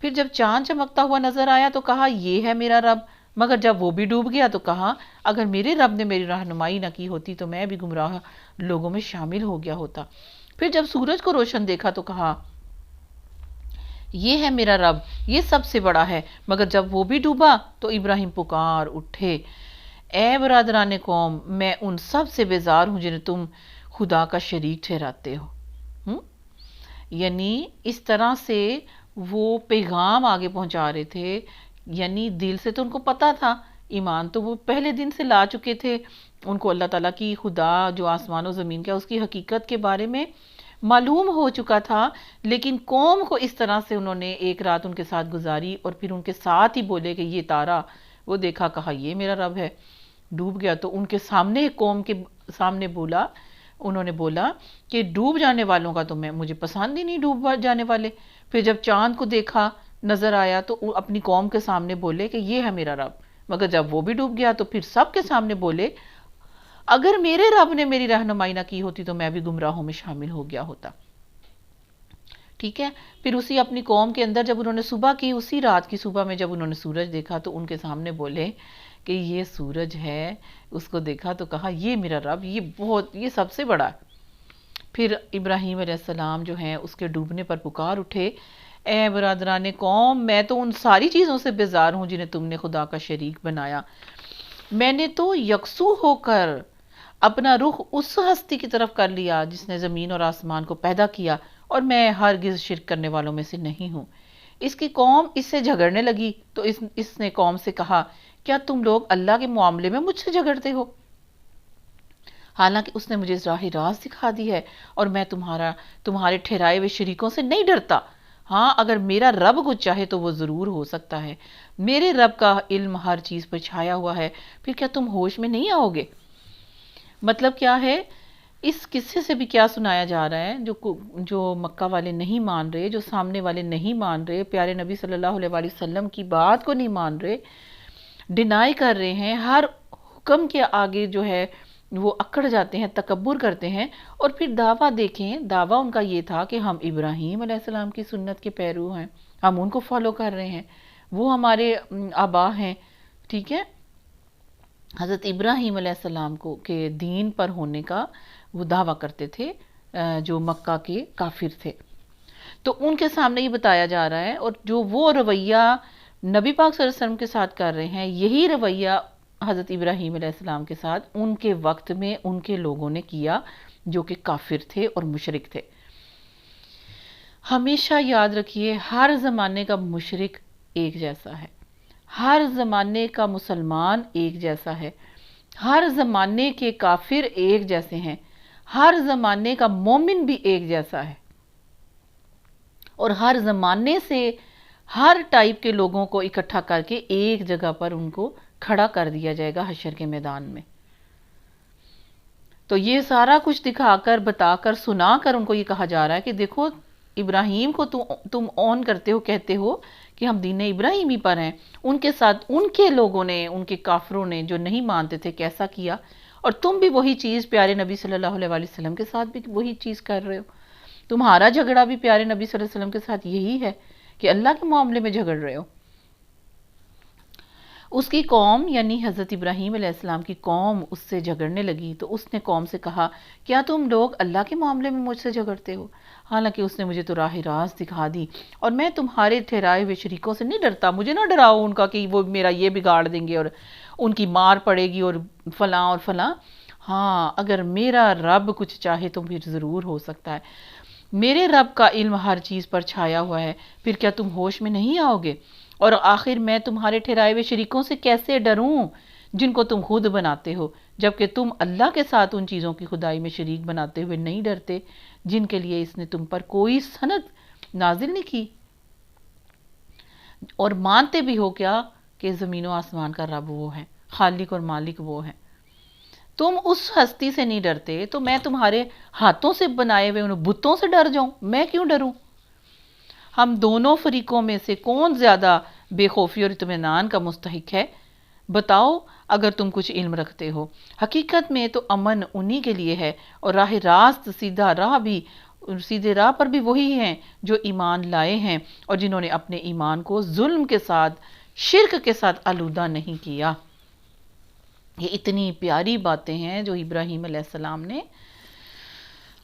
پھر جب چاند چمکتا ہوا نظر آیا تو کہا یہ ہے میرا رب، مگر جب وہ بھی ڈوب گیا تو کہا اگر میرے رب نے میری رہنمائی نہ کی ہوتی تو میں بھی گمراہ لوگوں میں شامل ہو گیا ہوتا۔ پھر جب سورج کو روشن دیکھا تو کہا یہ ہے میرا رب، یہ سب سے بڑا ہے، مگر جب وہ بھی ڈوبا تو ابراہیم پکار اٹھے، اے برادران قوم، میں ان سب سے بیزار ہوں جنہیں تم خدا کا شریک ٹھہراتے ہو۔ ہم؟ یعنی اس طرح سے وہ پیغام آگے پہنچا رہے تھے، یعنی دل سے تو ان کو پتا تھا، ایمان تو وہ پہلے دن سے لا چکے تھے، ان کو اللہ تعالیٰ کی خدا جو آسمان و زمین کا اس کی حقیقت کے بارے میں معلوم ہو چکا تھا، لیکن قوم کو اس طرح سے انہوں نے ایک رات ان کے ساتھ گزاری اور پھر ان کے ساتھ ہی بولے کہ یہ تارا، وہ دیکھا کہا یہ میرا رب ہے، ڈوب گیا تو ان کے سامنے، قوم کے سامنے بولا، انہوں نے بولا کہ ڈوب جانے والوں کا تو مجھے پسند ہی نہیں، ڈوب جانے والے۔ پھر جب چاند کو دیکھا نظر آیا تو اپنی قوم کے سامنے بولے کہ یہ ہے میرا رب، مگر جب وہ بھی ڈوب گیا تو پھر سب کے سامنے بولے اگر میرے رب نے میری رہنمائی نہ کی ہوتی تو میں بھی گمراہوں میں شامل ہو گیا ہوتا۔ ٹھیک ہے، پھر اسی اپنی قوم کے اندر جب انہوں نے صبح کی، اسی رات کی صبح میں جب انہوں نے سورج دیکھا تو ان کے سامنے بولے کہ یہ سورج ہے، اس کو دیکھا تو کہا یہ میرا رب، یہ سب سے بڑا ہے۔ پھر ابراہیم علیہ السلام جو ہیں اس کے ڈوبنے پر پکار اٹھے، اے برادران قوم، میں تو ان ساری چیزوں سے بیزار ہوں جنہیں تم نے خدا کا شریک بنایا۔ میں نے تو یکسو ہو کر اپنا رخ اس ہستی کی طرف کر لیا جس نے زمین اور آسمان کو پیدا کیا، اور میں ہرگز شرک کرنے والوں میں سے نہیں ہوں۔ اس کی قوم اس سے جھگڑنے لگی تو اس نے قوم سے کہا کیا تم لوگ اللہ کے معاملے میں مجھ سے جھگڑتے ہو؟ حالانکہ اس نے مجھے راہ راست دکھا دی ہے، اور میں تمہارے ٹھہرائے ہوئے شریکوں سے نہیں ڈرتا۔ ہاں اگر میرا رب کچھ چاہے تو وہ ضرور ہو سکتا ہے، میرے رب کا علم ہر چیز پر چھایا ہوا ہے، پھر کیا تم ہوش میں نہیں آؤ گے؟ مطلب کیا ہے اس قصے سے بھی کیا سنایا جا رہا ہے؟ جو مکہ والے نہیں مان رہے، جو سامنے والے نہیں مان رہے، پیارے نبی صلی اللہ علیہ وآلہ وسلم کی بات کو نہیں مان رہے، ڈینائی کر رہے ہیں، ہر حکم کے آگے جو ہے وہ اکڑ جاتے ہیں، تکبر کرتے ہیں، اور پھر دعویٰ دیکھیں، دعویٰ ان کا یہ تھا کہ ہم ابراہیم علیہ السلام کی سنت کے پیرو ہیں، ہم ان کو فالو کر رہے ہیں، وہ ہمارے آبا ہیں۔ ٹھیک ہے، حضرت ابراہیم علیہ السلام کے دین پر ہونے کا وہ دعویٰ کرتے تھے جو مکہ کے کافر تھے۔ تو ان کے سامنے یہ بتایا جا رہا ہے، اور جو وہ رویہ نبی پاک صلی اللہ علیہ وسلم کے ساتھ کر رہے ہیں، یہی رویہ حضرت ابراہیم علیہ السلام کے ساتھ ان کے وقت میں ان کے لوگوں نے کیا جو کہ کافر تھے اور مشرک تھے۔ ہمیشہ یاد رکھیے ہر زمانے کا مشرک ایک جیسا ہے، ہر زمانے کا مسلمان ایک جیسا ہے، ہر زمانے کے کافر ایک جیسے ہیں، ہر زمانے کا مومن بھی ایک جیسا ہے، اور ہر زمانے سے ہر ٹائپ کے لوگوں کو اکٹھا کر کے ایک جگہ پر ان کو کھڑا کر دیا جائے گا حشر کے میدان میں۔ تو یہ سارا کچھ دکھا کر، بتا کر، سنا کر ان کو یہ کہا جا رہا ہے کہ دیکھو ابراہیم کو تم اون کرتے ہو، کہتے ہو کہ ہم دین ابراہیمی پر ہیں، ان کے ساتھ ان کے لوگوں نے، ان کے کافروں نے جو نہیں مانتے تھے کیسا کیا، اور تم بھی وہی چیز پیارے نبی صلی اللہ علیہ وآلہ وسلم کے ساتھ بھی وہی چیز کر رہے ہو۔ تمہارا جھگڑا بھی پیارے نبی صلی اللہ علیہ وسلم کے ساتھ یہی ہے کہ اللہ کے معاملے میں جھگڑ رہے ہو۔ اس کی قوم یعنی حضرت ابراہیم علیہ السلام کی قوم اس سے جھگڑنے لگی تو اس نے قوم سے کہا کیا تم لوگ اللہ کے معاملے میں مجھ سے جھگڑتے ہو؟ حالانکہ اس نے مجھے تو راہ راست دکھا دی، اور میں تمہارے ٹھہرائے ہوئے شریکوں سے نہیں ڈرتا، مجھے نہ ڈراؤ ان کا کہ وہ میرا یہ بگاڑ دیں گے اور ان کی مار پڑے گی اور فلاں اور فلاں۔ ہاں اگر میرا رب کچھ چاہے تو پھر ضرور ہو سکتا ہے، میرے رب کا علم ہر چیز پر چھایا ہوا ہے، پھر کیا تم ہوش میں نہیں آؤ گے؟ اور آخر میں تمہارے ٹھہرائے ہوئے شریکوں سے کیسے ڈروں جن کو تم خود بناتے ہو، جبکہ تم اللہ کے ساتھ ان چیزوں کی خدائی میں شریک بناتے ہوئے نہیں ڈرتے جن کے لیے اس نے تم پر کوئی سند نازل نہیں کی، اور مانتے بھی ہو کیا کہ زمین و آسمان کا رب وہ ہے، خالق اور مالک وہ ہے۔ تم اس ہستی سے نہیں ڈرتے تو میں تمہارے ہاتھوں سے بنائے ہوئے ان بتوں سے ڈر جاؤں؟ میں کیوں ڈروں؟ ہم دونوں فریقوں میں سے کون زیادہ بے خوفی اور اطمینان کا مستحق ہے؟ بتاؤ اگر تم کچھ علم رکھتے ہو۔ حقیقت میں تو امن انہی کے لیے ہے، اور راہ راست سیدھا راہ بھی سیدھے راہ پر بھی وہی ہیں جو ایمان لائے ہیں اور جنہوں نے اپنے ایمان کو ظلم کے ساتھ، شرک کے ساتھ آلودہ نہیں کیا۔ یہ اتنی پیاری باتیں ہیں جو ابراہیم علیہ السلام نے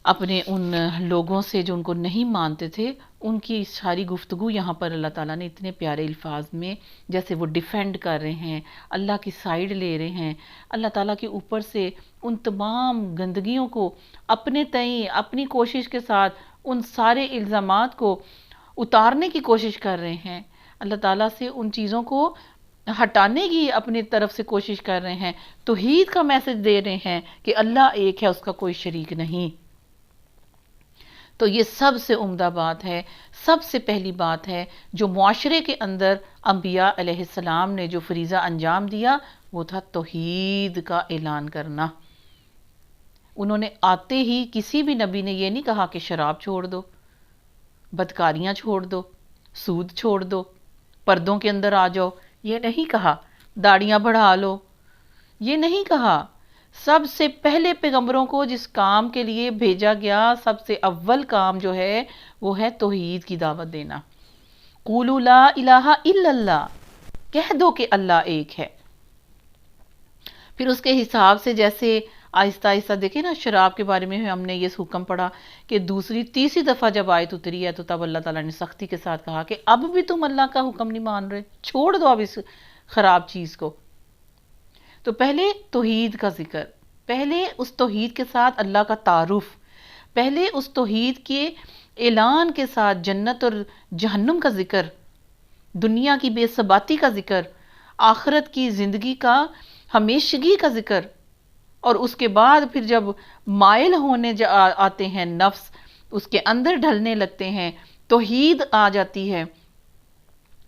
اپنے ان لوگوں سے جو ان کو نہیں مانتے تھے، ان کی ساری گفتگو یہاں پر اللہ تعالیٰ نے اتنے پیارے الفاظ میں، جیسے وہ ڈیفینڈ کر رہے ہیں، اللہ کی سائیڈ لے رہے ہیں، اللہ تعالیٰ کے اوپر سے ان تمام گندگیوں کو اپنے تئیں اپنی کوشش کے ساتھ ان سارے الزامات کو اتارنے کی کوشش کر رہے ہیں، اللہ تعالیٰ سے ان چیزوں کو ہٹانے کی اپنی طرف سے کوشش کر رہے ہیں، توحید کا میسج دے رہے ہیں کہ اللہ ایک ہے، اس کا کوئی شریک نہیں۔ تو یہ سب سے عمدہ بات ہے، سب سے پہلی بات ہے جو معاشرے کے اندر انبیاء علیہ السلام نے جو فریضہ انجام دیا، وہ تھا توحید کا اعلان کرنا۔ انہوں نے آتے ہی کسی بھی نبی نے یہ نہیں کہا کہ شراب چھوڑ دو، بدکاریاں چھوڑ دو، سود چھوڑ دو، پردوں کے اندر آ جاؤ، یہ نہیں کہا، داڑیاں بڑھا لو، یہ نہیں کہا۔ سب سے پہلے پیغمبروں کو جس کام کے لیے بھیجا گیا، سب سے اول کام جو ہے وہ ہے توحید کی دعوت دینا۔ قولوا لا الہ الا اللہ، کہہ دو کہ اللہ ایک ہے۔ پھر اس کے حساب سے جیسے آہستہ آہستہ دیکھیں نا، شراب کے بارے میں ہم نے یہ حکم پڑھا کہ دوسری تیسری دفعہ جب آیت اتری ہے تو تب اللہ تعالیٰ نے سختی کے ساتھ کہا کہ اب بھی تم اللہ کا حکم نہیں مان رہے، چھوڑ دو اب اس خراب چیز کو۔ تو پہلے توحید کا ذکر، پہلے اس توحید کے ساتھ اللہ کا تعارف، پہلے اس توحید کے اعلان کے ساتھ جنت اور جہنم کا ذکر، دنیا کی بے ثباتی کا ذکر، آخرت کی زندگی کا ہمیشگی کا ذکر، اور اس کے بعد پھر جب مائل ہونے آتے ہیں نفس، اس کے اندر ڈھلنے لگتے ہیں، توحید آ جاتی ہے۔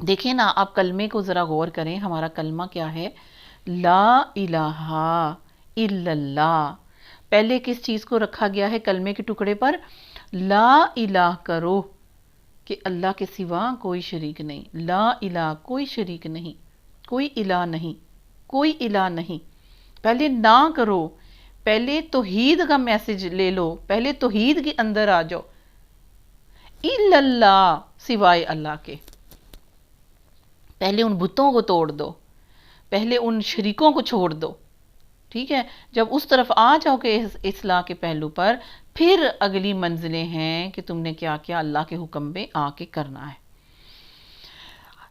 دیکھیں نا، آپ کلمے کو ذرا غور کریں، ہمارا کلمہ کیا ہے؟ لا الہ الا اللہ۔ پہلے کس چیز کو رکھا گیا ہے کلمے کے ٹکڑے پر؟ لا الہ کرو کہ اللہ کے سوا کوئی شریک نہیں، لا الہ کوئی شریک نہیں، کوئی الہ نہیں، کوئی الہ نہیں۔ پہلے نہ کرو، پہلے توحید کا میسج لے لو، پہلے توحید کے اندر آ جاؤ۔ الا اللہ، سوائے اللہ کے۔ پہلے ان بتوں کو توڑ دو، پہلے ان شریکوں کو چھوڑ دو، ٹھیک ہے؟ جب اس طرف آ جاؤ کہ اصلاح کے پہلو پر، پھر اگلی منزلیں ہیں کہ تم نے کیا کیا اللہ کے حکم میں آ کے کرنا ہے۔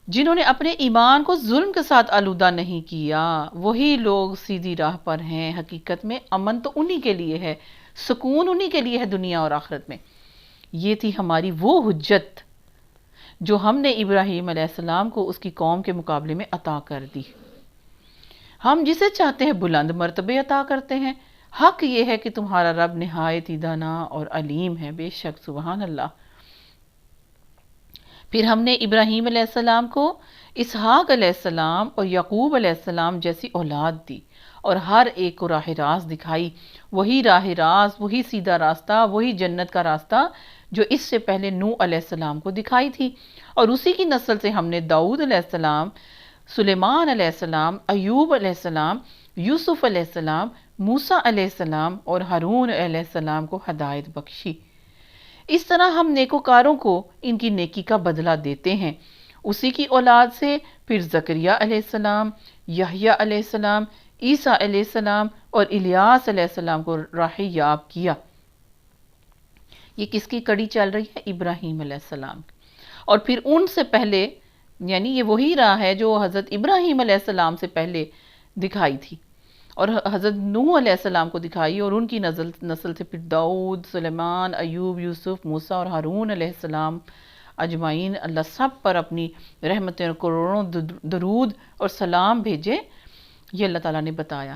جنہوں نے اپنے ایمان کو ظلم کے ساتھ آلودہ نہیں کیا، وہی لوگ سیدھی راہ پر ہیں۔ حقیقت میں امن تو انہی کے لیے ہے، سکون انہی کے لیے ہے دنیا اور آخرت میں۔ یہ تھی ہماری وہ حجت جو ہم نے ابراہیم علیہ السلام کو اس کی قوم کے مقابلے میں عطا کر دی۔ ہم جسے چاہتے ہیں بلند مرتبے عطا کرتے ہیں۔ حق یہ ہے کہ تمہارا رب نہایت ہی دانا اور علیم ہے، بے شک، سبحان اللہ۔ پھر ہم نے ابراہیم علیہ السلام کو اسحاق علیہ السلام اور یعقوب علیہ السلام جیسی اولاد دی اور ہر ایک کو راہ راست دکھائی، وہی راہ راست، وہی سیدھا راستہ، وہی جنت کا راستہ جو اس سے پہلے نوح علیہ السلام کو دکھائی تھی۔ اور اسی کی نسل سے ہم نے داؤد علیہ السلام، سلیمان علیہ السلام، ایوب علیہ السلام، یوسف علیہ السلام، موسیٰ علیہ السلام اور ہارون علیہ السلام کو ہدایت بخشی۔ اس طرح ہم نیکوکاروں کو ان کی نیکی کا بدلہ دیتے ہیں۔ اسی کی اولاد سے پھر زکریا علیہ السلام، یحییٰ علیہ السلام، عیسیٰ علیہ السلام اور الیاس علیہ السلام کو راہ یاب کیا۔ یہ کس کی کڑی چل رہی ہے؟ ابراہیم علیہ السلام۔ اور پھر ان سے پہلے، یعنی یہ وہی راہ ہے جو حضرت ابراہیم علیہ السلام سے پہلے دکھائی تھی اور حضرت نوح علیہ السلام کو دکھائی، اور ان کی نسل سے پھر داؤد، سلیمان، ایوب، یوسف، موسیٰ اور ہارون علیہ السلام اجمعین۔ اللہ سب پر اپنی رحمتیں اور کروڑوں درود اور سلام بھیجے، یہ اللہ تعالیٰ نے بتایا۔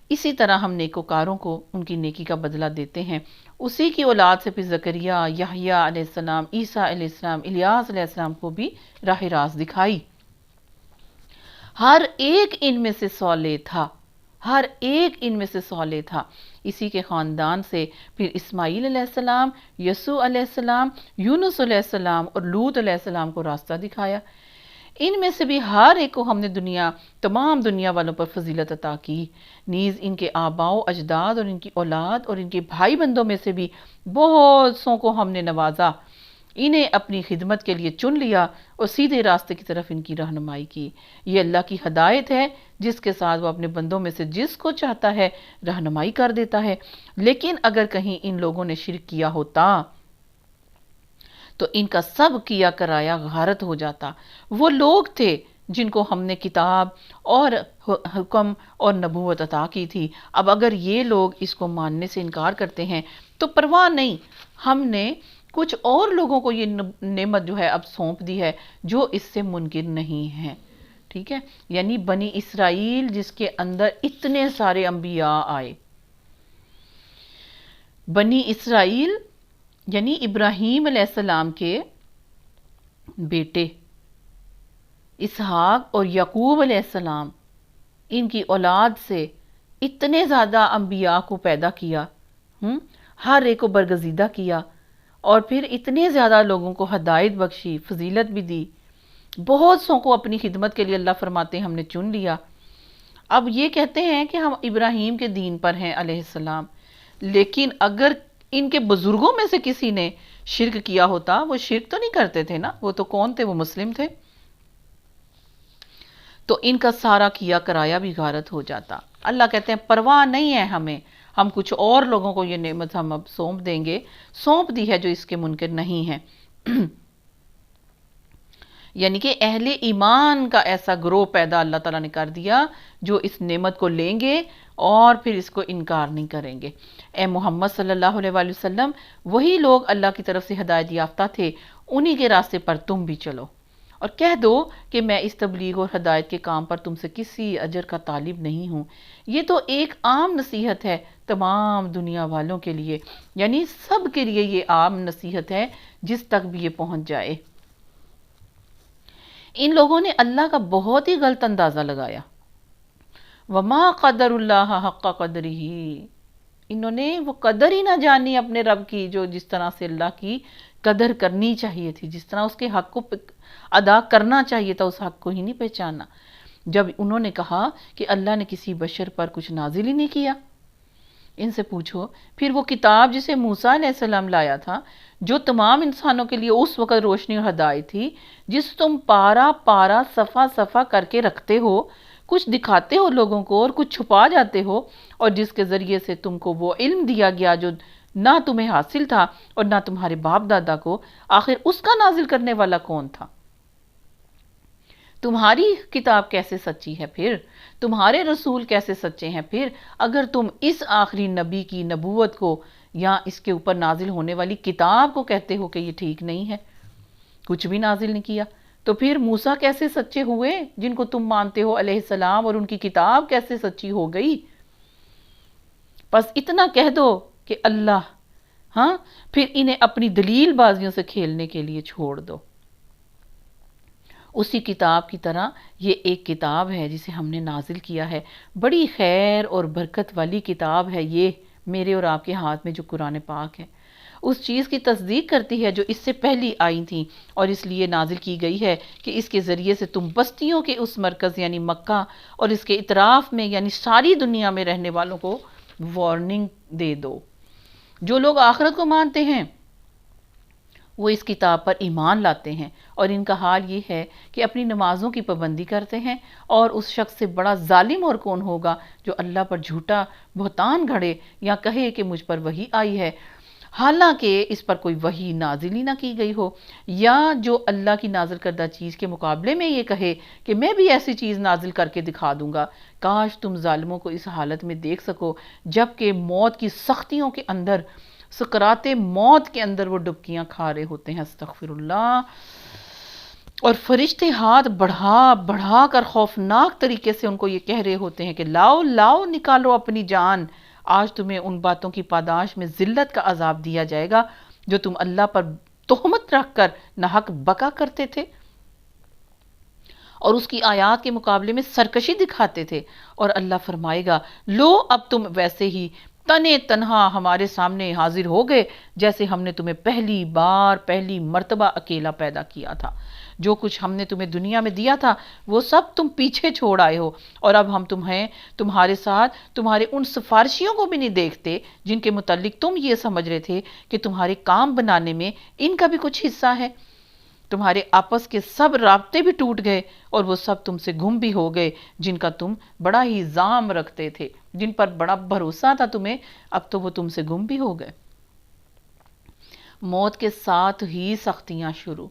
اسی طرح ہم نیکوکاروں کو ان کی نیکی کا بدلہ دیتے ہیں۔ اسی کی اولاد سے پھر زکریا، یحییٰ علیہ السلام، عیسیٰ علیہ السلام، الیاس علیہ السلام کو بھی راہ راست دکھائی۔ ہر ایک ان میں سے صالح تھا، ہر ایک ان میں سے صالح تھا۔ اسی کے خاندان سے پھر اسماعیل علیہ السلام، یسوع علیہ السلام، یونس علیہ السلام اور لوط علیہ السلام کو راستہ دکھایا۔ ان میں سے بھی ہر ایک کو ہم نے تمام دنیا والوں پر فضیلت عطا کی، نیز ان کے آباء و اجداد اور ان کی اولاد اور ان کے بھائی بندوں میں سے بھی بہت سوں کو ہم نے نوازا، انہیں اپنی خدمت کے لیے چن لیا اور سیدھے راستے کی طرف ان کی رہنمائی کی۔ یہ اللہ کی ہدایت ہے جس کے ساتھ وہ اپنے بندوں میں سے جس کو چاہتا ہے رہنمائی کر دیتا ہے۔ لیکن اگر کہیں ان لوگوں نے شرک کیا ہوتا تو ان کا سب کیا کرایا غارت ہو جاتا۔ وہ لوگ تھے جن کو ہم نے کتاب اور حکم اور نبوت عطا کی تھی، اب اگر یہ لوگ اس کو ماننے سے انکار کرتے ہیں تو پرواہ نہیں، ہم نے کچھ اور لوگوں کو یہ نعمت جو ہے اب سونپ دی ہے جو اس سے منکر نہیں ہیں۔ ٹھیک ہے، یعنی بنی اسرائیل جس کے اندر اتنے سارے انبیاء آئے، بنی اسرائیل یعنی ابراہیم علیہ السلام کے بیٹے اسحاق اور یعقوب علیہ السلام، ان کی اولاد سے اتنے زیادہ انبیاء کو پیدا کیا، ہر ایک کو برگزیدہ کیا، اور پھر اتنے زیادہ لوگوں کو ہدایت بخشی، فضیلت بھی دی، بہت سو کو اپنی خدمت کے لیے اللہ فرماتے ہیں ہم نے چن لیا۔ اب یہ کہتے ہیں کہ ہم ابراہیم کے دین پر ہیں علیہ السلام، لیکن اگر ان کے بزرگوں میں سے کسی نے شرک کیا ہوتا، وہ شرک تو نہیں کرتے تھے نا، وہ تو کون تھے؟ وہ مسلم تھے، تو ان کا سارا کیا کرایا بھی غارت ہو جاتا۔ اللہ کہتے ہیں پرواہ نہیں ہے ہمیں، ہم کچھ اور لوگوں کو یہ نعمت ہم اب سونپ دیں گے، سونپ دی ہے جو اس کے منکر نہیں ہیں۔ یعنی کہ اہل ایمان کا ایسا گروہ پیدا اللہ تعالیٰ نے کر دیا جو اس نعمت کو لیں گے اور پھر اس کو انکار نہیں کریں گے۔ اے محمد صلی اللہ علیہ وآلہ وسلم، وہی لوگ اللہ کی طرف سے ہدایت یافتہ تھے، انہی کے راستے پر تم بھی چلو، اور کہہ دو کہ میں اس تبلیغ اور ہدایت کے کام پر تم سے کسی اجر کا طالب نہیں ہوں، یہ تو ایک عام نصیحت ہے تمام دنیا والوں کے لیے، یعنی سب کے لیے یہ عام نصیحت ہے جس تک بھی یہ پہنچ جائے۔ ان لوگوں نے اللہ کا بہت ہی غلط اندازہ لگایا، وما قدر اللہ حق قدرہ، انہوں نے وہ قدر ہی نہ جانی اپنے رب کی، جو جس طرح سے اللہ کی قدر کرنی چاہیے تھی، جس طرح اس کے حق کو ادا کرنا چاہیے تھا، اس حق کو ہی نہیں پہچانا۔ جب انہوں نے کہا کہ اللہ نے کسی بشر پر کچھ نازل ہی نہیں کیا، ان سے پوچھو پھر وہ کتاب جسے موسیٰ علیہ السلام لایا تھا، جو تمام انسانوں کے لیے اس وقت روشنی اور ہدایت تھی، جس تم پارا پارا صفحہ صفحہ کر کے رکھتے ہو، کچھ دکھاتے ہو لوگوں کو اور کچھ چھپا جاتے ہو، اور جس کے ذریعے سے تم کو وہ علم دیا گیا جو نہ تمہیں حاصل تھا اور نہ تمہارے باپ دادا کو، آخر اس کا نازل کرنے والا کون تھا؟ تمہاری کتاب کیسے سچی ہے پھر؟ تمہارے رسول کیسے سچے ہیں پھر، اگر تم اس آخری نبی کی نبوت کو یا اس کے اوپر نازل ہونے والی کتاب کو کہتے ہو کہ یہ ٹھیک نہیں ہے، کچھ بھی نازل نہیں کیا، تو پھر موسیٰ کیسے سچے ہوئے جن کو تم مانتے ہو علیہ السلام، اور ان کی کتاب کیسے سچی ہو گئی؟ بس اتنا کہہ دو کہ اللہ، پھر انہیں اپنی دلیل بازیوں سے کھیلنے کے لیے چھوڑ دو۔ اسی کتاب کی طرح یہ ایک کتاب ہے جسے ہم نے نازل کیا ہے، بڑی خیر اور برکت والی کتاب ہے یہ میرے اور آپ کے ہاتھ میں جو قرآن پاک ہے، اس چیز کی تصدیق کرتی ہے جو اس سے پہلی آئی تھیں، اور اس لیے نازل کی گئی ہے کہ اس کے ذریعے سے تم بستیوں کے اس مرکز یعنی مکہ اور اس کے اطراف میں یعنی ساری دنیا میں رہنے والوں کو وارننگ دے دو۔ جو لوگ آخرت کو مانتے ہیں وہ اس کتاب پر ایمان لاتے ہیں، اور ان کا حال یہ ہے کہ اپنی نمازوں کی پابندی کرتے ہیں، اور اس شخص سے بڑا ظالم اور کون ہوگا جو اللہ پر جھوٹا بہتان گھڑے یا کہے کہ مجھ پر وحی آئی ہے، حالانکہ اس پر کوئی وحی نازل ہی نہ کی گئی ہو، یا جو اللہ کی نازل کردہ چیز کے مقابلے میں یہ کہے کہ میں بھی ایسی چیز نازل کر کے دکھا دوں گا۔ کاش تم ظالموں کو اس حالت میں دیکھ سکو جبکہ موت کی سختیوں کے اندر، سکرات موت کے اندر وہ ڈبکیاں کھا رہے ہوتے ہیں، استغفر اللہ، اور فرشتے ہاتھ بڑھا بڑھا کر خوفناک طریقے سے ان کو یہ کہہ رہے ہوتے ہیں کہ لاؤ لاؤ نکالو اپنی جان، آج تمہیں ان باتوں کی پاداش میں ذلت کا عذاب دیا جائے گا جو تم اللہ پر تہمت رکھ کر ناحق بکا کرتے تھے اور اس کی آیات کے مقابلے میں سرکشی دکھاتے تھے، اور اللہ فرمائے گا لو اب تم ویسے ہی تنے تنہا ہمارے سامنے حاضر ہو گئے جیسے ہم نے تمہیں پہلی مرتبہ اکیلا پیدا کیا تھا۔ جو کچھ ہم نے تمہیں دنیا میں دیا تھا وہ سب تم پیچھے چھوڑ آئے ہو، اور اب ہم تمہارے ساتھ تمہارے ان سفارشیوں کو بھی نہیں دیکھتے جن کے متعلق تم یہ سمجھ رہے تھے کہ تمہارے کام بنانے میں ان کا بھی کچھ حصہ ہے۔ تمہارے آپس کے سب رابطے بھی ٹوٹ گئے اور وہ سب تم سے گم بھی ہو گئے جن کا تم بڑا ہی زام رکھتے تھے، جن پر بڑا بھروسہ تھا تمہیں، اب تو وہ تم سے گم بھی ہو گئے۔ موت کے ساتھ ہی سختیاں شروع،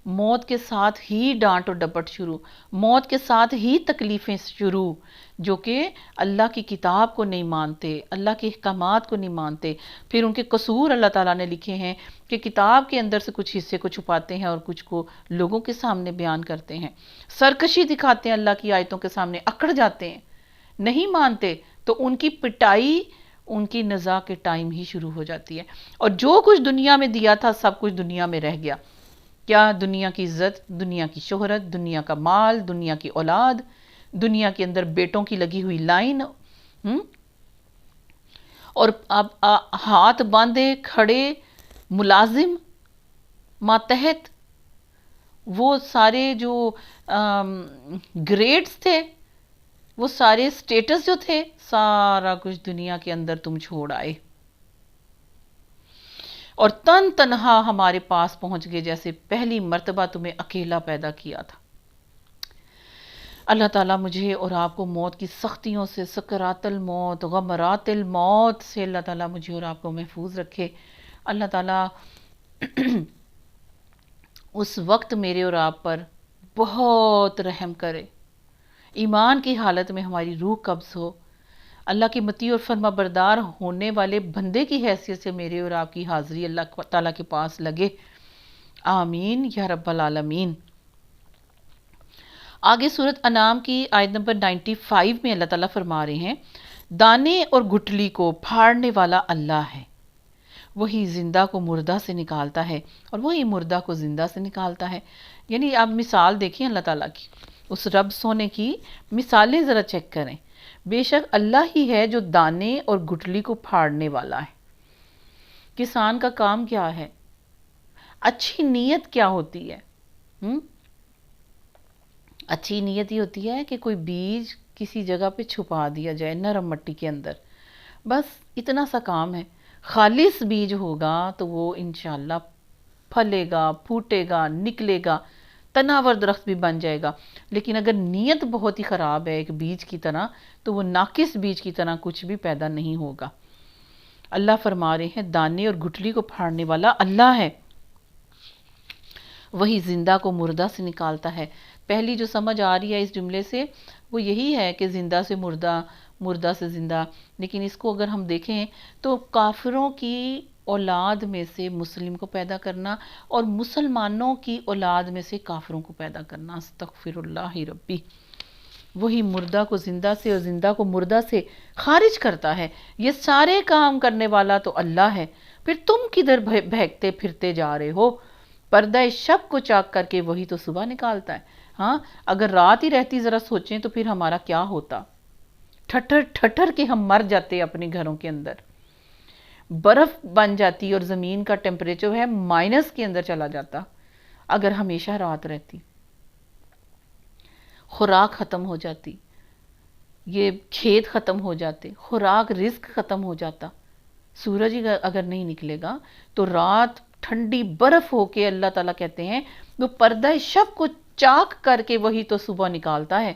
موت کے ساتھ ہی ڈانٹ و ڈپٹ شروع، موت کے ساتھ ہی تکلیفیں شروع، جو کہ اللہ کی کتاب کو نہیں مانتے، اللہ کے احکامات کو نہیں مانتے۔ پھر ان کے قصور اللہ تعالیٰ نے لکھے ہیں کہ کتاب کے اندر سے کچھ حصے کو چھپاتے ہیں اور کچھ کو لوگوں کے سامنے بیان کرتے ہیں، سرکشی دکھاتے ہیں اللہ کی آیتوں کے سامنے، اکڑ جاتے ہیں، نہیں مانتے، تو ان کی پٹائی ان کی نزاع کے ٹائم ہی شروع ہو جاتی ہے، اور جو کچھ دنیا میں دیا تھا سب کچھ دنیا میں رہ گیا۔ کیا؟ دنیا کی عزت، دنیا کی شہرت، دنیا کا مال، دنیا کی اولاد، دنیا کے اندر بیٹوں کی لگی ہوئی لائن، اور اب ہاتھ باندھے کھڑے ملازم ماتحت، وہ سارے جو گریڈز تھے، وہ سارے سٹیٹس جو تھے، سارا کچھ دنیا کے اندر تم چھوڑ آئے اور تنہا ہمارے پاس پہنچ گئے جیسے پہلی مرتبہ تمہیں اکیلا پیدا کیا تھا۔ اللہ تعالیٰ مجھے اور آپ کو موت کی سختیوں سے، سکرات الموت، غمرات الموت سے اللہ تعالیٰ مجھے اور آپ کو محفوظ رکھے۔ اللہ تعالیٰ اس وقت میرے اور آپ پر بہت رحم کرے، ایمان کی حالت میں ہماری روح قبض ہو، اللہ کی مطیع اور فرما بردار ہونے والے بندے کی حیثیت سے میرے اور آپ کی حاضری اللہ تعالیٰ کے پاس لگے، آمین یا رب العالمین۔ آگے سورۃ انعام کی آیت نمبر 95 میں اللہ تعالیٰ فرما رہے ہیں، دانے اور گٹھلی کو پھاڑنے والا اللہ ہے، وہی زندہ کو مردہ سے نکالتا ہے اور وہی مردہ کو زندہ سے نکالتا ہے۔ یعنی آپ مثال دیکھیں اللہ تعالیٰ کی، اس رب سونے کی مثالیں ذرا چیک کریں۔ بے شک اللہ ہی ہے جو دانے اور گٹھلی کو پھاڑنے والا ہے۔ کسان کا کام کیا ہے؟ اچھی نیت کیا ہوتی ہے؟ اچھی نیت یہ ہوتی ہے کہ کوئی بیج کسی جگہ پہ چھپا دیا جائے نرم مٹی کے اندر، بس اتنا سا کام ہے۔ خالص بیج ہوگا تو وہ انشاءاللہ پھلے گا، پھوٹے گا، نکلے گا، تناور درخت بھی بن جائے گا۔ لیکن اگر نیت بہت ہی خراب ہے ایک بیج کی طرح، تو وہ ناقص بیج کی طرح کچھ بھی پیدا نہیں ہوگا۔ اللہ فرما رہے ہیں دانے اور گٹھلی کو پھاڑنے والا اللہ ہے، وہی زندہ کو مردہ سے نکالتا ہے۔ پہلی جو سمجھ آ رہی ہے اس جملے سے وہ یہی ہے کہ زندہ سے مردہ، مردہ سے زندہ، لیکن اس کو اگر ہم دیکھیں تو کافروں کی اولاد میں سے مسلم کو پیدا کرنا اور مسلمانوں کی اولاد میں سے کافروں کو پیدا کرنا، استغفر اللہ ربی، وہی مردہ کو زندہ سے اور زندہ کو مردہ سے خارج کرتا ہے۔ یہ سارے کام کرنے والا تو اللہ ہے، پھر تم کدھر بہکتے پھرتے جا رہے ہو؟ پردہ شب کو چاک کر کے وہی تو صبح نکالتا ہے۔ ہاں، اگر رات ہی رہتی ذرا سوچیں تو پھر ہمارا کیا ہوتا؟ ٹھٹر ٹھٹر کے ہم مر جاتے اپنے گھروں کے اندر، برف بن جاتی اور زمین کا ٹیمپریچر ہے مائنس کے اندر چلا جاتا اگر ہمیشہ رات رہتی، خوراک ختم ہو جاتی، یہ کھیت ختم ہو جاتے، خوراک رزق ختم ہو جاتا، سورج ہی اگر نہیں نکلے گا تو رات ٹھنڈی برف ہو کے اللہ تعالیٰ کہتے ہیں وہ پردہ شب کو چاک کر کے وہی تو صبح نکالتا ہے۔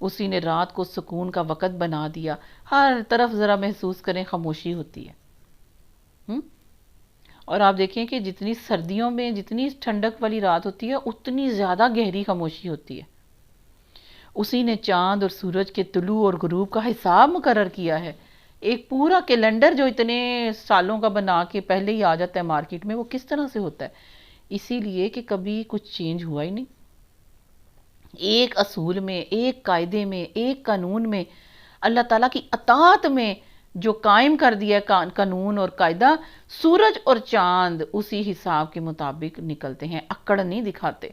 اسی نے رات کو سکون کا وقت بنا دیا، ہر طرف ذرا محسوس کریں خاموشی ہوتی ہے۔ اور آپ دیکھیں کہ جتنی سردیوں میں جتنی ٹھنڈک والی رات ہوتی ہے اتنی زیادہ گہری خاموشی ہوتی ہے۔ اسی نے چاند اور سورج کے طلوع اور غروب کا حساب مقرر کیا ہے۔ ایک پورا کیلنڈر جو اتنے سالوں کا بنا کے پہلے ہی آ جاتا ہے مارکیٹ میں، وہ کس طرح سے ہوتا ہے؟ اسی لیے کہ کبھی کچھ چینج ہوا ہی نہیں۔ ایک اصول میں، ایک قاعدے میں، ایک قانون میں، اللہ تعالیٰ کی اطاعت میں جو قائم کر دیا ہے قانون اور قاعدہ، سورج اور چاند اسی حساب کے مطابق نکلتے ہیں، اکڑ نہیں دکھاتے۔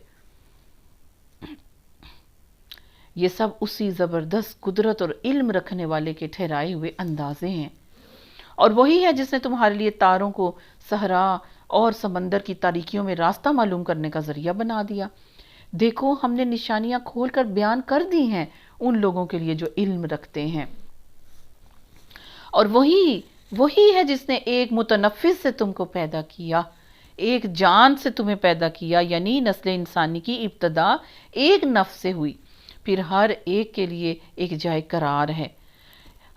یہ سب اسی زبردست قدرت اور علم رکھنے والے کے ٹھہرائے ہوئے اندازے ہیں، اور وہی ہے جس نے تمہارے لیے تاروں کو صحرا اور سمندر کی تاریکیوں میں راستہ معلوم کرنے کا ذریعہ بنا دیا۔ دیکھو ہم نے نشانیاں کھول کر بیان کر دی ہیں ان لوگوں کے لیے جو علم رکھتے ہیں. اور وہی ہے جس نے ایک متنفس سے تم کو پیدا کیا، ایک جان سے تمہیں پیدا کیا، یعنی نسل انسانی کی ابتدا ایک نفس سے ہوئی. پھر ہر ایک کے لیے ایک جائے قرار ہے،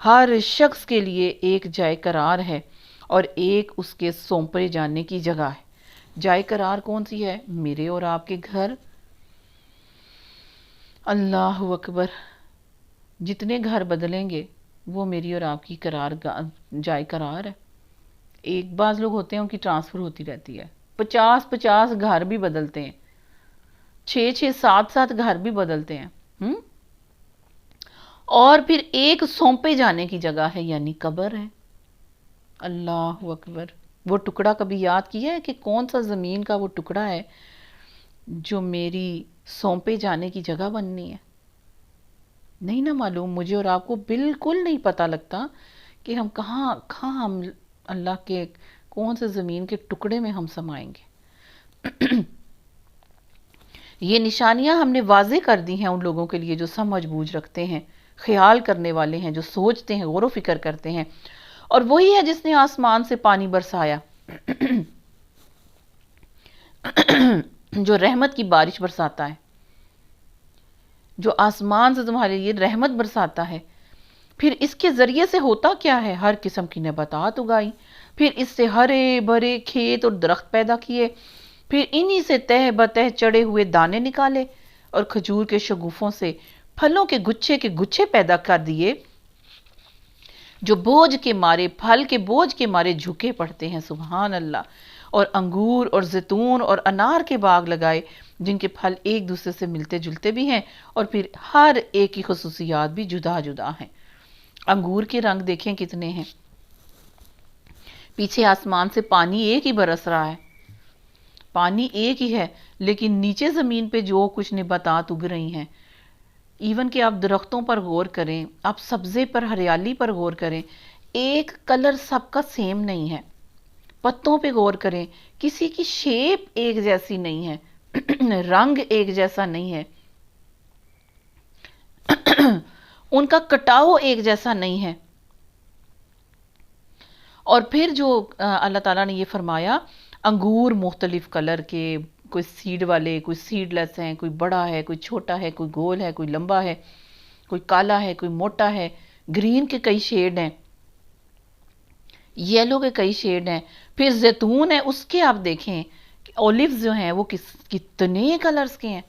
ہر شخص کے لیے ایک جائے قرار ہے اور ایک اس کے سونپے جانے کی جگہ ہے. جائے قرار کون سی ہے؟ میرے اور آپ کے گھر. اللہ اکبر، جتنے گھر بدلیں گے وہ میری اور آپ کی جائے قرار ہے. ایک بعض لوگ ہوتے ہیں ان کی ٹرانسفر ہوتی رہتی ہے، 50 گھر بھی بدلتے ہیں، 6 7 گھر بھی بدلتے ہیں. اور پھر ایک سونپے جانے کی جگہ ہے، یعنی قبر ہے. اللہ اکبر. وہ ٹکڑا کبھی یاد کیا ہے کہ کون سا زمین کا وہ ٹکڑا ہے جو میری سونپے جانے کی جگہ بننی ہے؟ نہیں نہ معلوم. مجھے اور آپ کو بالکل نہیں پتہ لگتا کہ ہم کہاں ہم اللہ کے کون سے زمین کے ٹکڑے میں ہم سمائیں گے. یہ نشانیاں ہم نے واضح کر دی ہیں ان لوگوں کے لیے جو سمجھ بوجھ رکھتے ہیں، خیال کرنے والے ہیں، جو سوچتے ہیں، غور و فکر کرتے ہیں. اور وہی ہے جس نے آسمان سے پانی برسایا، جو رحمت کی بارش برساتا ہے، جو آسمان سے تمہارے لیے رحمت برساتا ہے. پھر اس کے ذریعے سے ہوتا کیا ہے؟ ہر قسم کی نباتات اگائی، پھر اس سے ہرے بھرے کھیت اور درخت پیدا کیے، پھر انہی سے تہ بتہ چڑے ہوئے دانے نکالے اور کھجور کے شگوفوں سے پھلوں کے گچھے پیدا کر دیے جو بوجھ کے مارے، پھل کے بوجھ کے مارے جھکے پڑتے ہیں. سبحان اللہ. اور انگور اور زیتون اور انار کے باغ لگائے جن کے پھل ایک دوسرے سے ملتے جلتے بھی ہیں اور پھر ہر ایک کی خصوصیات بھی جدا جدا ہیں. انگور کے رنگ دیکھیں کتنے ہیں. پیچھے آسمان سے پانی ایک ہی برس رہا ہے، پانی ایک ہی ہے، لیکن نیچے زمین پہ جو کچھ نباتات اگ رہی ہیں، ایون کہ آپ درختوں پر غور کریں، آپ سبزے پر، ہریالی پر غور کریں، ایک کلر سب کا سیم نہیں ہے. پتوں پہ غور کریں، کسی کی شیپ ایک جیسی نہیں ہے، رنگ ایک جیسا نہیں ہے، ان کا کٹاؤ ایک جیسا نہیں ہے. اور پھر جو اللہ تعالیٰ نے یہ فرمایا، انگور مختلف کلر کے، کوئی سیڈ والے، کوئی سیڈ لیس ہیں، کوئی بڑا ہے، کوئی چھوٹا ہے، کوئی گول ہے، کوئی لمبا ہے، کوئی کالا ہے، کوئی موٹا ہے، گرین کے کئی شیڈ ہیں، یلو کے کئی شیڈ ہیں. پھر زیتون ہے، اس کے آپ دیکھیں اولیوز جو ہیں وہ کتنے کلرز کے ہیں.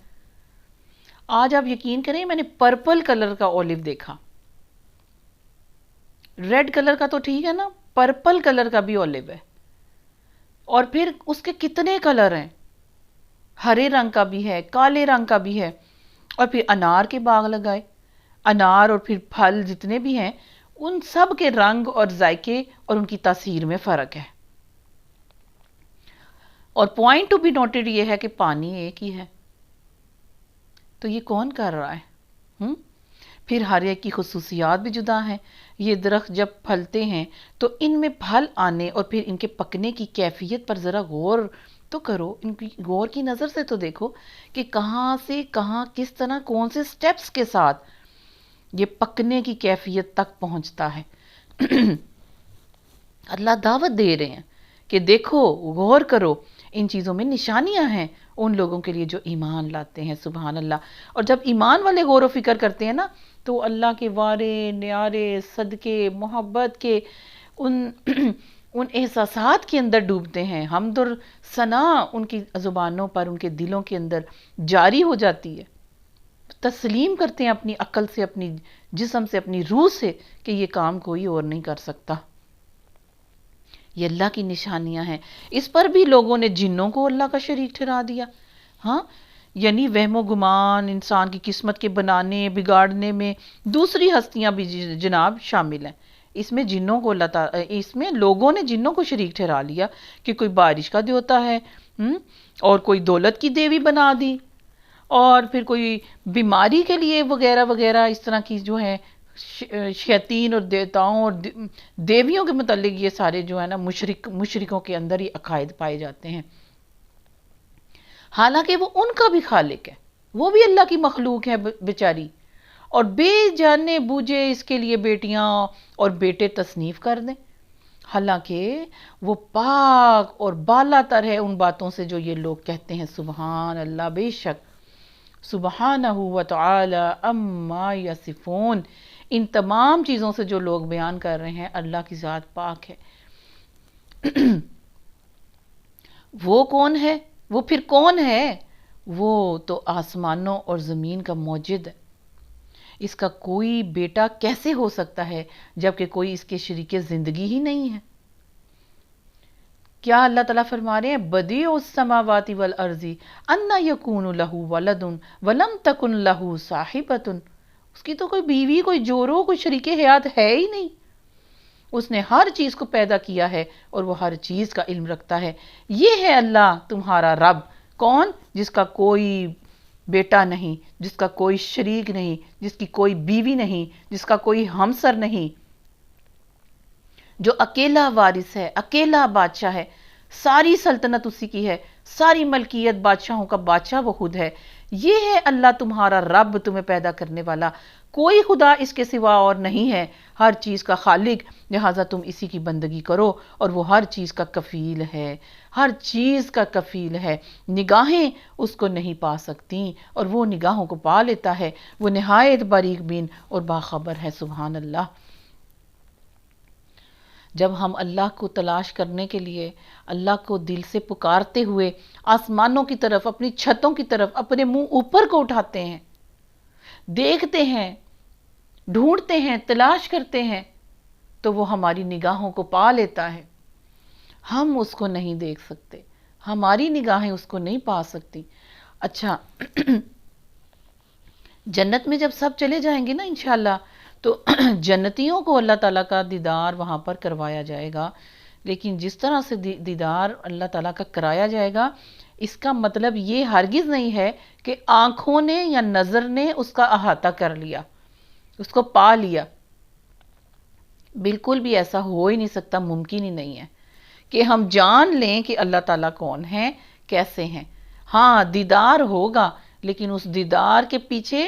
آج آپ یقین کریں میں نے پرپل کلر کا اولیو دیکھا. ریڈ کلر کا تو ٹھیک ہے نا، پرپل کلر کا بھی اولیو ہے. اور پھر اس کے کتنے کلر ہیں، ہرے رنگ کا بھی ہے، کالے رنگ کا بھی ہے. اور پھر انار کے باغ لگائے، انار اور پھر پھل جتنے بھی ہیں ان سب کے رنگ اور ذائقے اور ان کی تاثیر میں فرق ہے. اور پوائنٹ ٹو بی نوٹڈ یہ ہے کہ پانی ایک ہی ہے. تو یہ کون کر رہا ہے؟ پھر ہر ایک کی خصوصیات بھی جدا ہیں. یہ درخت جب پھلتے ہیں تو ان میں پھل آنے اور پھر ان کے پکنے کی کیفیت پر ذرا غور تو کرو، ان کی غور کی نظر سے تو دیکھو کہ کہاں سے کہاں، کس طرح، کون سے سٹیپس کے ساتھ یہ پکنے کی کیفیت تک پہنچتا ہے. اللہ دعوت دے رہے ہیں کہ دیکھو، غور کرو، ان چیزوں میں نشانیاں ہیں ان لوگوں کے لیے جو ایمان لاتے ہیں. سبحان اللہ. اور جب ایمان والے غور و فکر کرتے ہیں نا تو اللہ کے وارے نیارے صدقے محبت کے ان احساسات کے اندر ڈوبتے ہیں. حمد اور ثنا ان کی زبانوں پر، ان کے دلوں کے اندر جاری ہو جاتی ہے. تسلیم کرتے ہیں اپنی عقل سے، اپنی جسم سے، اپنی روح سے کہ یہ کام کوئی اور نہیں کر سکتا. یہ اللہ کی نشانیاں ہیں. اس پر بھی لوگوں نے جنوں کو اللہ کا شریک ٹھہرا دیا. ہاں، یعنی وہم و گمان، انسان کی قسمت کے بنانے بگاڑنے میں دوسری ہستیاں بھی جناب شامل ہیں. اس میں جنوں کو اس میں لوگوں نے جنوں کو شریک ٹھہرا لیا کہ کوئی بارش کا دیوتا ہے، اور کوئی دولت کی دیوی بنا دی، اور پھر کوئی بیماری کے لیے وغیرہ وغیرہ اس طرح کی جو ہے شیاطین اور دیوتاؤں اور دیویوں کے متعلق یہ سارے جو ہے نا مشرکوں کے اندر ہی عقائد پائے جاتے ہیں. حالانکہ وہ ان کا بھی خالق ہے. وہ بھی اللہ کی مخلوق ہے بیچاری، اور بے جانے بوجھے اس کے لیے بیٹیاں اور بیٹے تصنیف کر دیں، حالانکہ وہ پاک اور بالا تر ہے ان باتوں سے جو یہ لوگ کہتے ہیں۔ سبحان اللہ، بے شک سبحانہ وتعالی اما یصفون، ان تمام چیزوں سے جو لوگ بیان کر رہے ہیں اللہ کی ذات پاک ہے۔ وہ کون ہے؟ وہ پھر کون ہے؟ وہ تو آسمانوں اور زمین کا موجد ہے، اس کا کوئی بیٹا کیسے ہو سکتا ہے جبکہ کوئی اس کے شریک زندگی ہی نہیں ہے۔ کیا اللہ تعالیٰ فرما رہے ہیں بدیع السماوات والارض انا یکون لہ ولد ولم تکن لہ صاحبۃ، اس کی تو کوئی بیوی، کوئی جورو، کوئی شریک حیات ہے ہی نہیں، اس نے ہر چیز کو پیدا کیا ہے اور وہ ہر چیز کا علم رکھتا ہے۔ یہ ہے اللہ تمہارا رب، کون؟ جس کا کوئی بیٹا نہیں، جس کا کوئی شریک نہیں، جس کی کوئی بیوی نہیں، جس کا کوئی ہمسر نہیں، جو اکیلا وارث ہے، اکیلا بادشاہ ہے، ساری سلطنت اسی کی ہے، ساری ملکیت بادشاہوں کا بادشاہ وہ خود ہے۔ یہ ہے اللہ تمہارا رب، تمہیں پیدا کرنے والا، کوئی خدا اس کے سوا اور نہیں ہے، ہر چیز کا خالق، لہٰذا تم اسی کی بندگی کرو، اور وہ ہر چیز کا کفیل ہے، ہر چیز کا کفیل ہے۔ نگاہیں اس کو نہیں پا سکتی اور وہ نگاہوں کو پا لیتا ہے، وہ نہایت باریک بین اور باخبر ہے۔ سبحان اللہ۔ جب ہم اللہ کو تلاش کرنے کے لیے اللہ کو دل سے پکارتے ہوئے آسمانوں کی طرف، اپنی چھتوں کی طرف اپنے منہ اوپر کو اٹھاتے ہیں، دیکھتے ہیں، ڈھونڈتے ہیں، تلاش کرتے ہیں، تو وہ ہماری نگاہوں کو پا لیتا ہے۔ ہم اس کو نہیں دیکھ سکتے، ہماری نگاہیں اس کو نہیں پا سکتی۔ اچھا، جنت میں جب سب چلے جائیں گے نا انشاءاللہ، تو جنتیوں کو اللہ تعالیٰ کا دیدار وہاں پر کروایا جائے گا، لیکن جس طرح سے دیدار اللہ تعالیٰ کا کرایا جائے گا، اس کا مطلب یہ ہرگز نہیں ہے کہ آنکھوں نے یا نظر نے اس کا احاطہ کر لیا، اس کو پا لیا۔ بالکل بھی ایسا ہو ہی نہیں سکتا، ممکن ہی نہیں ہے کہ ہم جان لیں کہ اللہ تعالیٰ کون ہیں، کیسے ہیں۔ ہاں، دیدار ہوگا، لیکن اس دیدار کے پیچھے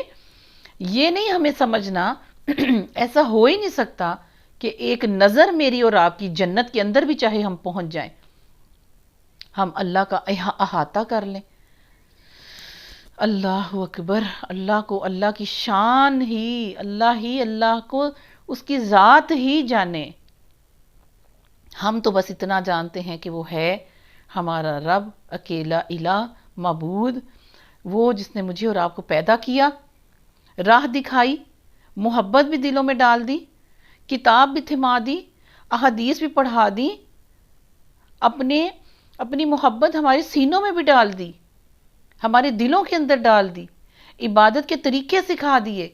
یہ نہیں ہمیں سمجھنا ایسا ہو ہی نہیں سکتا کہ ایک نظر میری اور آپ کی جنت کے اندر بھی چاہے ہم پہنچ جائیں، ہم اللہ کا احاطہ کر لیں۔ اللہ اکبر، اللہ کو اللہ کی شان ہی اللہ کو اس کی ذات ہی جانے۔ ہم تو بس اتنا جانتے ہیں کہ وہ ہے ہمارا رب، اکیلا الہ معبود، وہ جس نے مجھے اور آپ کو پیدا کیا، راہ دکھائی، محبت بھی دلوں میں ڈال دی، کتاب بھی تھما دی، احادیث بھی پڑھا دی، اپنی محبت ہمارے سینوں میں بھی ڈال دی، ہمارے دلوں کے اندر ڈال دی، عبادت کے طریقے سکھا دیے،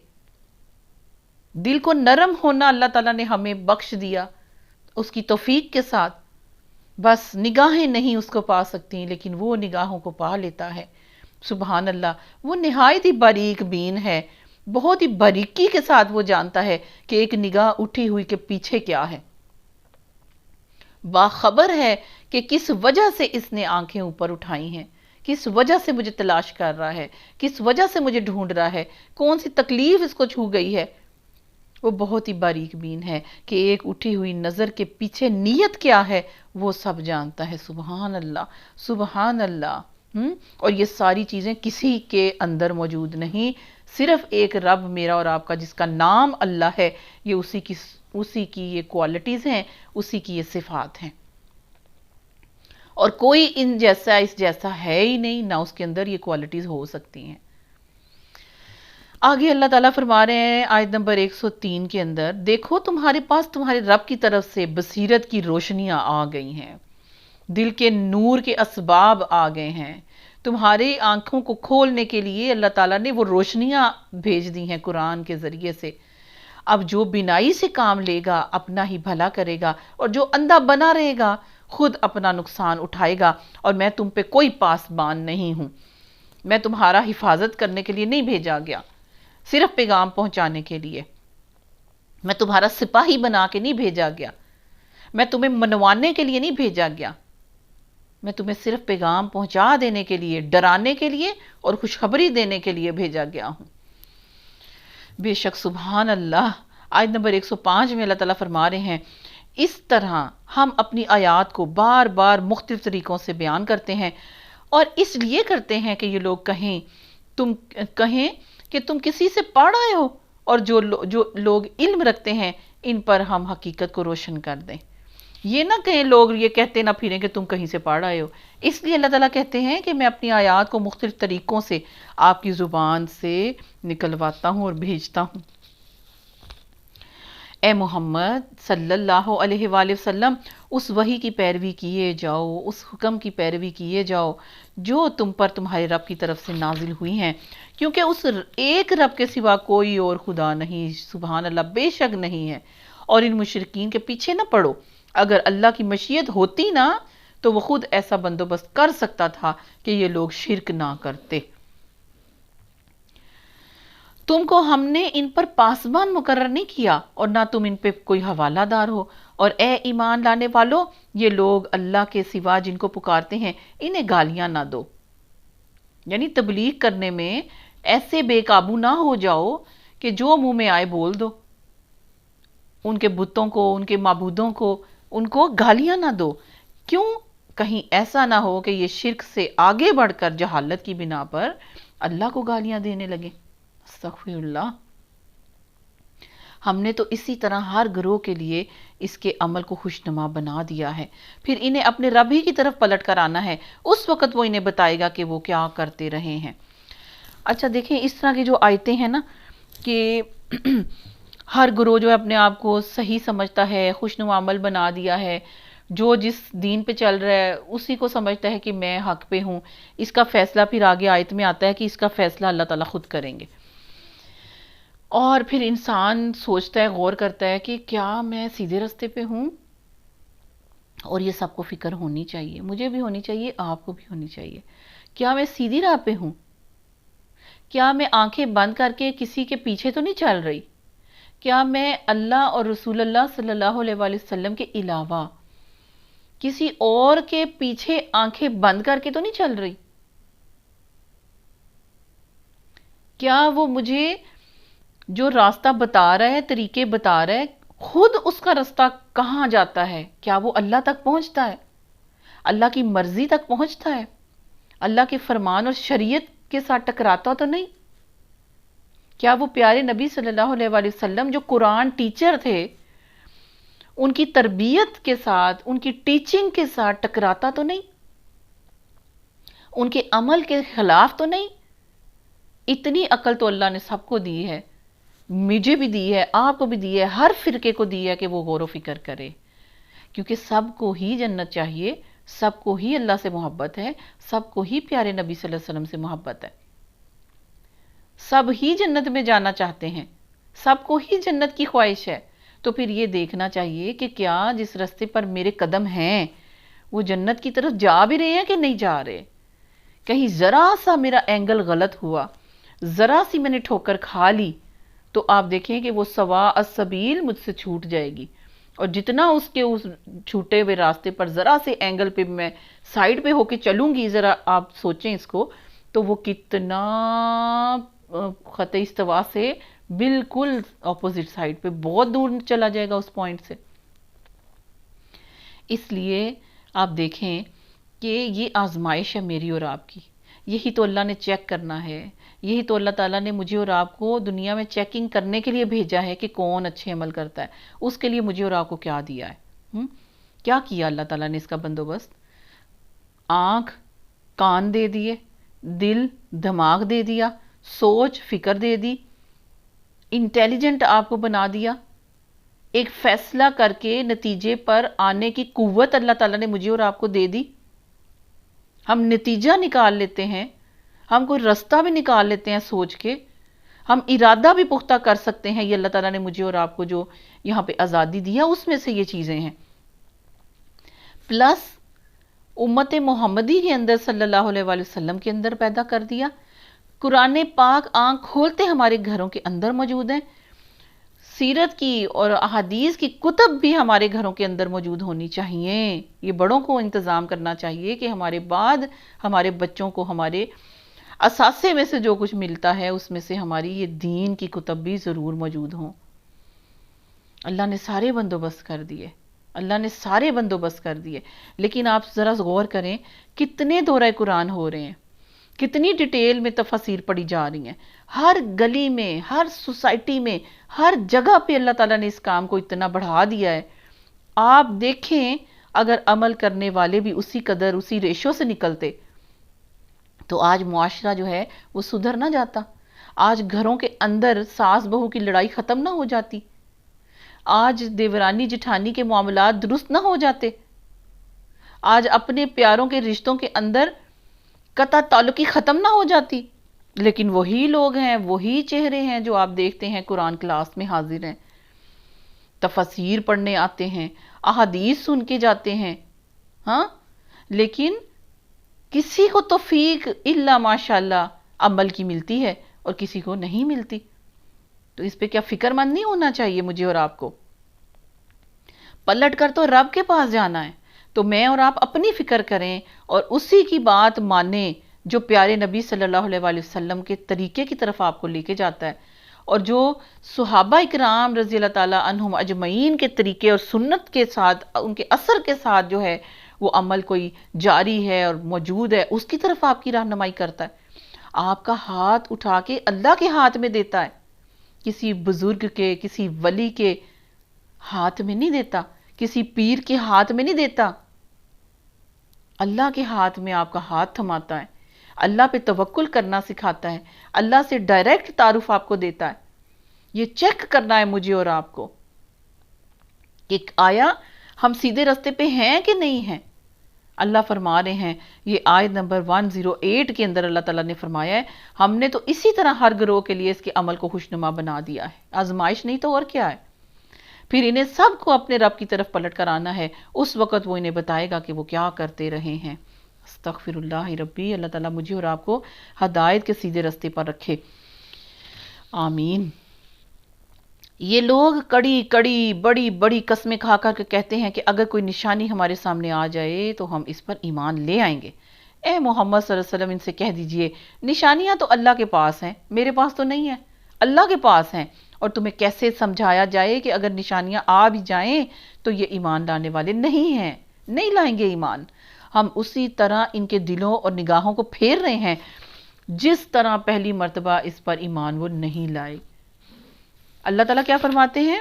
دل کو نرم ہونا اللہ تعالیٰ نے ہمیں بخش دیا اس کی توفیق کے ساتھ۔ بس نگاہیں نہیں اس کو پا سکتی، لیکن وہ نگاہوں کو پا لیتا ہے۔ سبحان اللہ، وہ نہایت ہی باریک بین ہے، بہت ہی باریکی کے ساتھ وہ جانتا ہے کہ ایک نگاہ اٹھی ہوئی کے پیچھے کیا ہے، باخبر ہے کہ کس وجہ سے اس نے آنکھیں اوپر اٹھائی ہیں، کس وجہ سے مجھے تلاش کر رہا ہے، کس وجہ سے مجھے ڈھونڈ رہا ہے، کون سی تکلیف اس کو چھو گئی ہے۔ وہ بہت ہی باریک بین ہے کہ ایک اٹھی ہوئی نظر کے پیچھے نیت کیا ہے، وہ سب جانتا ہے۔ سبحان اللہ، سبحان اللہ۔ اور یہ ساری چیزیں کسی کے اندر موجود نہیں، صرف ایک رب میرا اور آپ کا جس کا نام اللہ ہے، یہ اسی کی یہ کوالٹیز ہیں، اسی کی یہ صفات ہیں، اور کوئی ان جیسا اس جیسا ہے ہی نہیں، نہ اس کے اندر یہ کوالٹیز ہو سکتی ہیں۔ آگے اللہ تعالیٰ فرما رہے ہیں آیت نمبر 103 کے اندر، دیکھو تمہارے پاس تمہارے رب کی طرف سے بصیرت کی روشنیاں آ گئی ہیں، دل کے نور کے اسباب آ گئے ہیں، تمہاری آنکھوں کو کھولنے کے لیے اللہ تعالیٰ نے وہ روشنیاں بھیج دی ہیں قرآن کے ذریعے سے۔ اب جو بینائی سے کام لے گا اپنا ہی بھلا کرے گا، اور جو اندھا بنا رہے گا خود اپنا نقصان اٹھائے گا، اور میں تم پہ کوئی پاسبان نہیں ہوں، میں تمہارا حفاظت کرنے کے لیے نہیں بھیجا گیا، صرف پیغام پہنچانے کے لیے، میں تمہارا سپاہی بنا کے نہیں بھیجا گیا، میں تمہیں منوانے کے لیے نہیں بھیجا گیا، میں تمہیں صرف پیغام پہنچا دینے کے لیے، ڈرانے کے لیے اور خوشخبری دینے کے لیے بھیجا گیا ہوں۔ بے شک سبحان اللہ، آیت نمبر 105 میں اللہ تعالیٰ فرما رہے ہیں، اس طرح ہم اپنی آیات کو بار بار مختلف طریقوں سے بیان کرتے ہیں، اور اس لیے کرتے ہیں کہ یہ لوگ کہیں کہ تم کسی سے پڑھ آئے ہو، اور جو لوگ علم رکھتے ہیں ان پر ہم حقیقت کو روشن کر دیں۔ یہ نہ کہیں لوگ یہ کہتے نہ پھریں کہ تم کہیں سے پڑھ آئے ہو۔ اس لیے اللہ تعالیٰ کہتے ہیں کہ میں اپنی آیات کو مختلف طریقوں سے آپ کی زبان سے نکلواتا ہوں اور بھیجتا ہوں۔ اے محمد صلی اللہ علیہ وآلہ وسلم، اس وحی کی پیروی کیے جاؤ، اس حکم کی پیروی کیے جاؤ جو تم پر تمہارے رب کی طرف سے نازل ہوئی ہیں، کیونکہ اس ایک رب کے سوا کوئی اور خدا نہیں، سبحان اللہ، بے شک نہیں ہے۔ اور ان مشرکین کے پیچھے نہ پڑو، اگر اللہ کی مشیت ہوتی نا تو وہ خود ایسا بندوبست کر سکتا تھا کہ یہ لوگ شرک نہ کرتے۔ تم کو ہم نے ان پر پاسبان مقرر نہیں کیا اور نہ تم ان پہ کوئی حوالہ دار ہو، اور اے ایمان لانے والو، یہ لوگ اللہ کے سوا جن کو پکارتے ہیں انہیں گالیاں نہ دو، یعنی تبلیغ کرنے میں ایسے بے قابو نہ ہو جاؤ کہ جو منہ میں آئے بول دو، ان کے بتوں کو، ان کے معبودوں کو، ان کو گالیاں نہ دو۔ کیوں؟ کہیں ایسا نہ ہو کہ یہ شرک سے آگے بڑھ کر جہالت کی بنا پر اللہ کو گالیاں دینے لگے۔ استغفر اللہ۔ ہم نے تو اسی طرح ہر گروہ کے لیے اس کے عمل کو خوشنما بنا دیا ہے، پھر انہیں اپنے رب ہی کی طرف پلٹ کر آنا ہے، اس وقت وہ انہیں بتائے گا کہ وہ کیا کرتے رہے ہیں۔ اچھا دیکھیں، اس طرح کی جو آیتیں ہیں نا کہ ہر گروہ جو ہے اپنے آپ کو صحیح سمجھتا ہے، خوشنما عمل بنا دیا ہے، جو جس دین پہ چل رہا ہے اسی کو سمجھتا ہے کہ میں حق پہ ہوں، اس کا فیصلہ پھر آگے آیت میں آتا ہے کہ اس کا فیصلہ اللہ تعالیٰ خود کریں گے۔ اور پھر انسان سوچتا ہے، غور کرتا ہے کہ کیا میں سیدھے راستے پہ ہوں؟ اور یہ سب کو فکر ہونی چاہیے، مجھے بھی ہونی چاہیے، آپ کو بھی ہونی چاہیے۔ کیا میں سیدھی راہ پہ ہوں؟ کیا میں آنکھیں بند کر کے کسی کے پیچھے تو نہیں چل رہی؟ کیا میں اللہ اور رسول اللہ صلی اللہ علیہ وآلہ وسلم کے علاوہ کسی اور کے پیچھے آنکھیں بند کر کے تو نہیں چل رہی؟ کیا وہ مجھے جو راستہ بتا رہا ہے، طریقے بتا رہا ہے، خود اس کا راستہ کہاں جاتا ہے؟ کیا وہ اللہ تک پہنچتا ہے؟ اللہ کی مرضی تک پہنچتا ہے؟ اللہ کے فرمان اور شریعت کے ساتھ ٹکراتا تو نہیں؟ کیا وہ پیارے نبی صلی اللہ علیہ وآلہ وسلم جو قرآن ٹیچر تھے، ان کی تربیت کے ساتھ، ان کی ٹیچنگ کے ساتھ ٹکراتا تو نہیں؟ ان کے عمل کے خلاف تو نہیں؟ اتنی عقل تو اللہ نے سب کو دی ہے، مجھے بھی دی ہے، آپ کو بھی دی ہے، ہر فرقے کو دی ہے کہ وہ غور و فکر کرے، کیونکہ سب کو ہی جنت چاہیے، سب کو ہی اللہ سے محبت ہے، سب کو ہی پیارے نبی صلی اللہ علیہ وسلم سے محبت ہے، سب ہی جنت میں جانا چاہتے ہیں، سب کو ہی جنت کی خواہش ہے۔ تو پھر یہ دیکھنا چاہیے کہ کیا جس راستے پر میرے قدم ہیں وہ جنت کی طرف جا بھی رہے ہیں کہ نہیں جا رہے۔ کہیں ذرا سا میرا اینگل غلط ہوا، ذرا سی میں نے ٹھوکر کھا لی، تو آپ دیکھیں کہ وہ سوا السبیل مجھ سے چھوٹ جائے گی، اور جتنا اس کے اس چھوٹے ہوئے راستے پر ذرا سے اینگل پہ میں سائیڈ پہ ہو کے چلوں گی، ذرا آپ سوچیں اس کو، تو وہ کتنا خط استوا سے بالکل اپوزٹ سائیڈ پہ بہت دور چلا جائے گا اس پوائنٹ سے۔ اس لیے آپ دیکھیں کہ یہ آزمائش ہے میری اور آپ کی، یہی تو اللہ نے چیک کرنا ہے، یہی تو اللہ تعالیٰ نے مجھے اور آپ کو دنیا میں چیکنگ کرنے کے لیے بھیجا ہے کہ کون اچھے عمل کرتا ہے۔ اس کے لیے مجھے اور آپ کو کیا دیا ہے؟ کیا کیا اللہ تعالیٰ نے اس کا بندوبست؟ آنکھ، کان دے دیے، دل، دماغ دے دیا، سوچ، فکر دے دی، انٹیلیجنٹ آپ کو بنا دیا، ایک فیصلہ کر کے نتیجے پر آنے کی قوت اللہ تعالیٰ نے مجھے اور آپ کو دے دی۔ ہم نتیجہ نکال لیتے ہیں، ہم کوئی راستہ بھی نکال لیتے ہیں سوچ کے، ہم ارادہ بھی پختہ کر سکتے ہیں۔ یہ اللہ تعالیٰ نے مجھے اور آپ کو جو یہاں پہ آزادی دیا اس میں سے یہ چیزیں ہیں، پلس امت محمدی کے اندر صلی اللہ علیہ وآلہ وسلم کے اندر پیدا کر دیا۔ قرآن پاک آنکھ کھولتے ہمارے گھروں کے اندر موجود ہیں، سیرت کی اور احادیث کی کتب بھی ہمارے گھروں کے اندر موجود ہونی چاہیے. یہ بڑوں کو انتظام کرنا چاہیے کہ ہمارے بعد ہمارے بچوں کو ہمارے اثاثے میں سے جو کچھ ملتا ہے اس میں سے ہماری یہ دین کی کتب بھی ضرور موجود ہوں. اللہ نے سارے بندوبست کر دیے، اللہ نے سارے بندوبست کر دیے، لیکن آپ ذرا غور کریں کتنے دورہ قرآن ہو رہے ہیں، کتنی ڈیٹیل میں تفاسیر پڑھی جا رہی ہیں. ہر گلی میں، ہر سوسائٹی میں، ہر جگہ پہ اللہ تعالیٰ نے اس کام کو اتنا بڑھا دیا ہے. آپ دیکھیں اگر عمل کرنے والے بھی اسی قدر اسی ریشو سے نکلتے تو آج معاشرہ جو ہے وہ سدھر نہ جاتا. آج گھروں کے اندر ساس بہو کی لڑائی ختم نہ ہو جاتی، آج دیورانی جٹھانی کے معاملات درست نہ ہو جاتے، آج اپنے پیاروں کے رشتوں کے اندر قطع تعلقی ختم نہ ہو جاتی. لیکن وہی لوگ ہیں، وہی چہرے ہیں جو آپ دیکھتے ہیں قرآن کلاس میں حاضر ہیں، تفاسیر پڑھنے آتے ہیں، احادیث سن کے جاتے ہیں. ہاں، لیکن کسی کو توفیق الا ماشاءاللہ عمل کی ملتی ہے اور کسی کو نہیں ملتی. تو اس پہ کیا فکر مند نہیں ہونا چاہیے مجھے اور آپ کو؟ پلٹ کر تو رب کے پاس جانا ہے. تو میں اور آپ اپنی فکر کریں اور اسی کی بات مانیں جو پیارے نبی صلی اللہ علیہ وآلہ وسلم کے طریقے کی طرف آپ کو لے کے جاتا ہے، اور جو صحابہ اکرام رضی اللہ تعالیٰ عنہم اجمعین کے طریقے اور سنت کے ساتھ، ان کے اثر کے ساتھ جو ہے وہ عمل کوئی جاری ہے اور موجود ہے، اس کی طرف آپ کی رہنمائی کرتا ہے. آپ کا ہاتھ اٹھا کے اللہ کے ہاتھ میں دیتا ہے، کسی بزرگ کے، کسی ولی کے ہاتھ میں نہیں دیتا، کسی پیر کے ہاتھ میں نہیں دیتا. اللہ کے ہاتھ میں آپ کا ہاتھ تھماتا ہے، اللہ پہ توکل کرنا سکھاتا ہے، اللہ سے ڈائریکٹ تعارف آپ کو دیتا ہے. یہ چیک کرنا ہے مجھے اور آپ کو کہ آیا ہم سیدھے راستے پہ ہیں کہ نہیں ہیں. اللہ فرما رہے ہیں، یہ آیت نمبر 108 کے اندر اللہ تعالیٰ نے فرمایا ہے ہم نے تو اسی طرح ہر گروہ کے لیے اس کے عمل کو خوشنما بنا دیا ہے. آزمائش نہیں تو اور کیا ہے. پھر انہیں سب کو اپنے رب کی طرف پلٹ کر آنا ہے، اس وقت وہ انہیں بتائے گا کہ وہ کیا کرتے رہے ہیں. استغفر اللہ ربی. اللہ تعالیٰ مجھے اور آپ کو ہدایت کے سیدھے راستے پر رکھے، آمین. یہ لوگ کڑی کڑی بڑی بڑی قسمیں کھا کر کے کہتے ہیں کہ اگر کوئی نشانی ہمارے سامنے آ جائے تو ہم اس پر ایمان لے آئیں گے. اے محمد صلی اللہ علیہ وسلم ان سے کہہ دیجئے نشانیاں تو اللہ کے پاس ہیں، میرے پاس تو نہیں ہیں، اللہ کے پاس ہیں. اور تمہیں کیسے سمجھایا جائے کہ اگر نشانیاں آ بھی جائیں تو یہ ایمان لانے والے نہیں ہیں، نہیں لائیں گے ایمان. ہم اسی طرح ان کے دلوں اور نگاہوں کو پھیر رہے ہیں جس طرح پہلی مرتبہ اس پر ایمان وہ نہیں لائے. اللہ تعالیٰ کیا فرماتے ہیں؟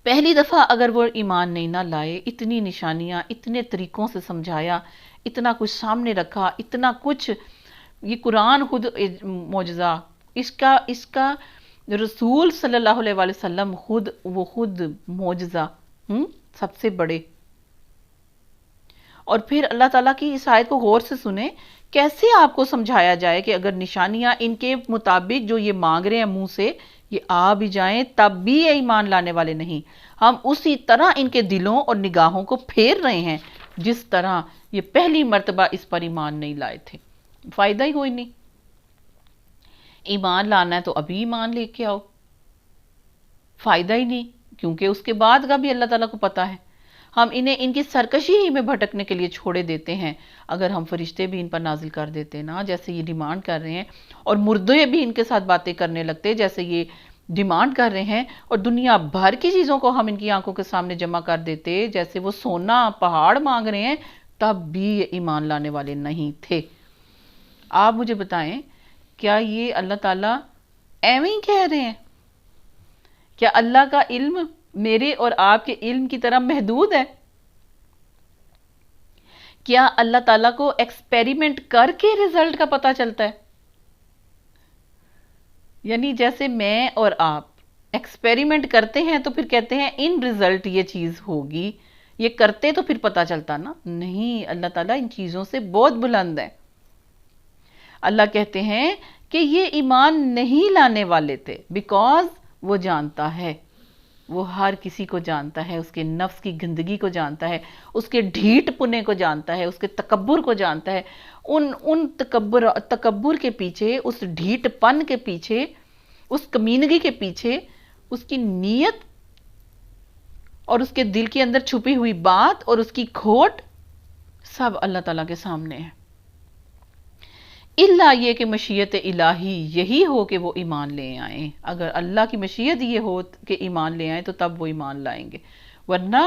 پہلی دفعہ اگر وہ ایمان نہیں نہ لائے، اتنی نشانیاں، اتنے طریقوں سے سمجھایا، اتنا کچھ سامنے رکھا، اتنا کچھ، یہ قرآن خود معجزہ، اس کا رسول صلی اللہ علیہ وآلہ وسلم خود معجزہ سب سے بڑے. اور پھر اللہ تعالیٰ کی اس آیت کو غور سے سنیں، کیسے آپ کو سمجھایا جائے کہ اگر نشانیاں ان کے مطابق جو یہ مانگ رہے ہیں منہ سے یہ آ بھی جائیں تب بھی یہ ایمان لانے والے نہیں. ہم اسی طرح ان کے دلوں اور نگاہوں کو پھیر رہے ہیں جس طرح یہ پہلی مرتبہ اس پر ایمان نہیں لائے تھے. فائدہ ہی کوئی نہیں. ایمان لانا ہے تو ابھی ایمان لے کے آؤ، فائدہ ہی نہیں، کیونکہ اس کے بعد کا بھی اللہ تعالیٰ کو پتا ہے. ہم انہیں ان کی سرکشی ہی میں بھٹکنے کے لیے چھوڑے دیتے ہیں. اگر ہم فرشتے بھی ان پر نازل کر دیتے نا جیسے یہ ڈیمانڈ کر رہے ہیں، اور مردے بھی ان کے ساتھ باتیں کرنے لگتے جیسے یہ ڈیمانڈ کر رہے ہیں، اور دنیا بھر کی چیزوں کو ہم ان کی آنکھوں کے سامنے جمع کر دیتے جیسے وہ سونا پہاڑ مانگ رہے ہیں، تب بھی یہ ایمان لانے والے نہیں تھے. آپ مجھے بتائیں کیا یہ اللہ تعالیٰ ایویں ہی کہہ رہے ہیں؟ کیا اللہ کا علم میرے اور آپ کے علم کی طرح محدود ہے؟ کیا اللہ تعالیٰ کو ایکسپیریمنٹ کر کے رزلٹ کا پتہ چلتا ہے؟ یعنی جیسے میں اور آپ ایکسپیریمنٹ کرتے ہیں تو پھر کہتے ہیں ان رزلٹ یہ چیز ہوگی، یہ کرتے تو پھر پتہ چلتا نا؟ نہیں، اللہ تعالیٰ ان چیزوں سے بہت بلند ہے. اللہ کہتے ہیں کہ یہ ایمان نہیں لانے والے تھے بیکاز وہ جانتا ہے، وہ ہر کسی کو جانتا ہے، اس کے نفس کی گندگی کو جانتا ہے، اس کے ڈھیٹ پنے کو جانتا ہے، اس کے تکبر کو جانتا ہے. ان تکبر کے پیچھے، اس ڈھیٹ پن کے پیچھے، اس کمینگی کے پیچھے اس کی نیت اور اس کے دل کے اندر چھپی ہوئی بات اور اس کی کھوٹ سب اللہ تعالیٰ کے سامنے ہے، الا یہ کہ مشیت الہی یہی ہو کہ وہ ایمان لے آئیں۔ اگر اللہ کی مشیت یہ ہو کہ ایمان لے آئیں تو تب وہ ایمان لائیں گے، ورنہ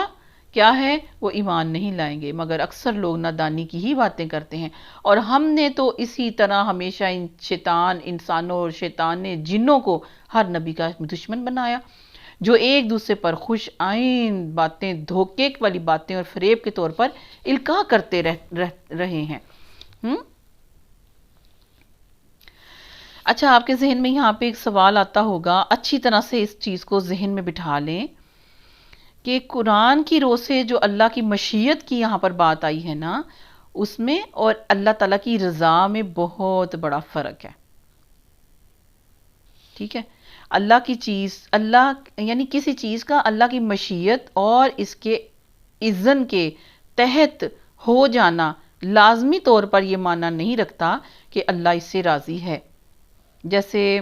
کیا ہے، وہ ایمان نہیں لائیں گے۔ مگر اکثر لوگ نادانی کی ہی باتیں کرتے ہیں، اور ہم نے تو اسی طرح ہمیشہ شیطان انسانوں اور شیطان نے جنوں کو ہر نبی کا دشمن بنایا، جو ایک دوسرے پر خوش آئین باتیں، دھوکے والی باتیں اور فریب کے طور پر القاء کرتے رہے ہیں۔ اچھا، آپ کے ذہن میں یہاں پہ ایک سوال آتا ہوگا، اچھی طرح سے اس چیز کو ذہن میں بٹھا لیں کہ قرآن کی رو سے جو اللہ کی مشیت کی یہاں پر بات آئی ہے نا، اس میں اور اللہ تعالیٰ کی رضا میں بہت بڑا فرق ہے، ٹھیک ہے؟ اللہ کی چیز، اللہ یعنی کسی چیز کا اللہ کی مشیت اور اس کے اذن کے تحت ہو جانا لازمی طور پر یہ معنی نہیں رکھتا کہ اللہ اس سے راضی ہے۔ جیسے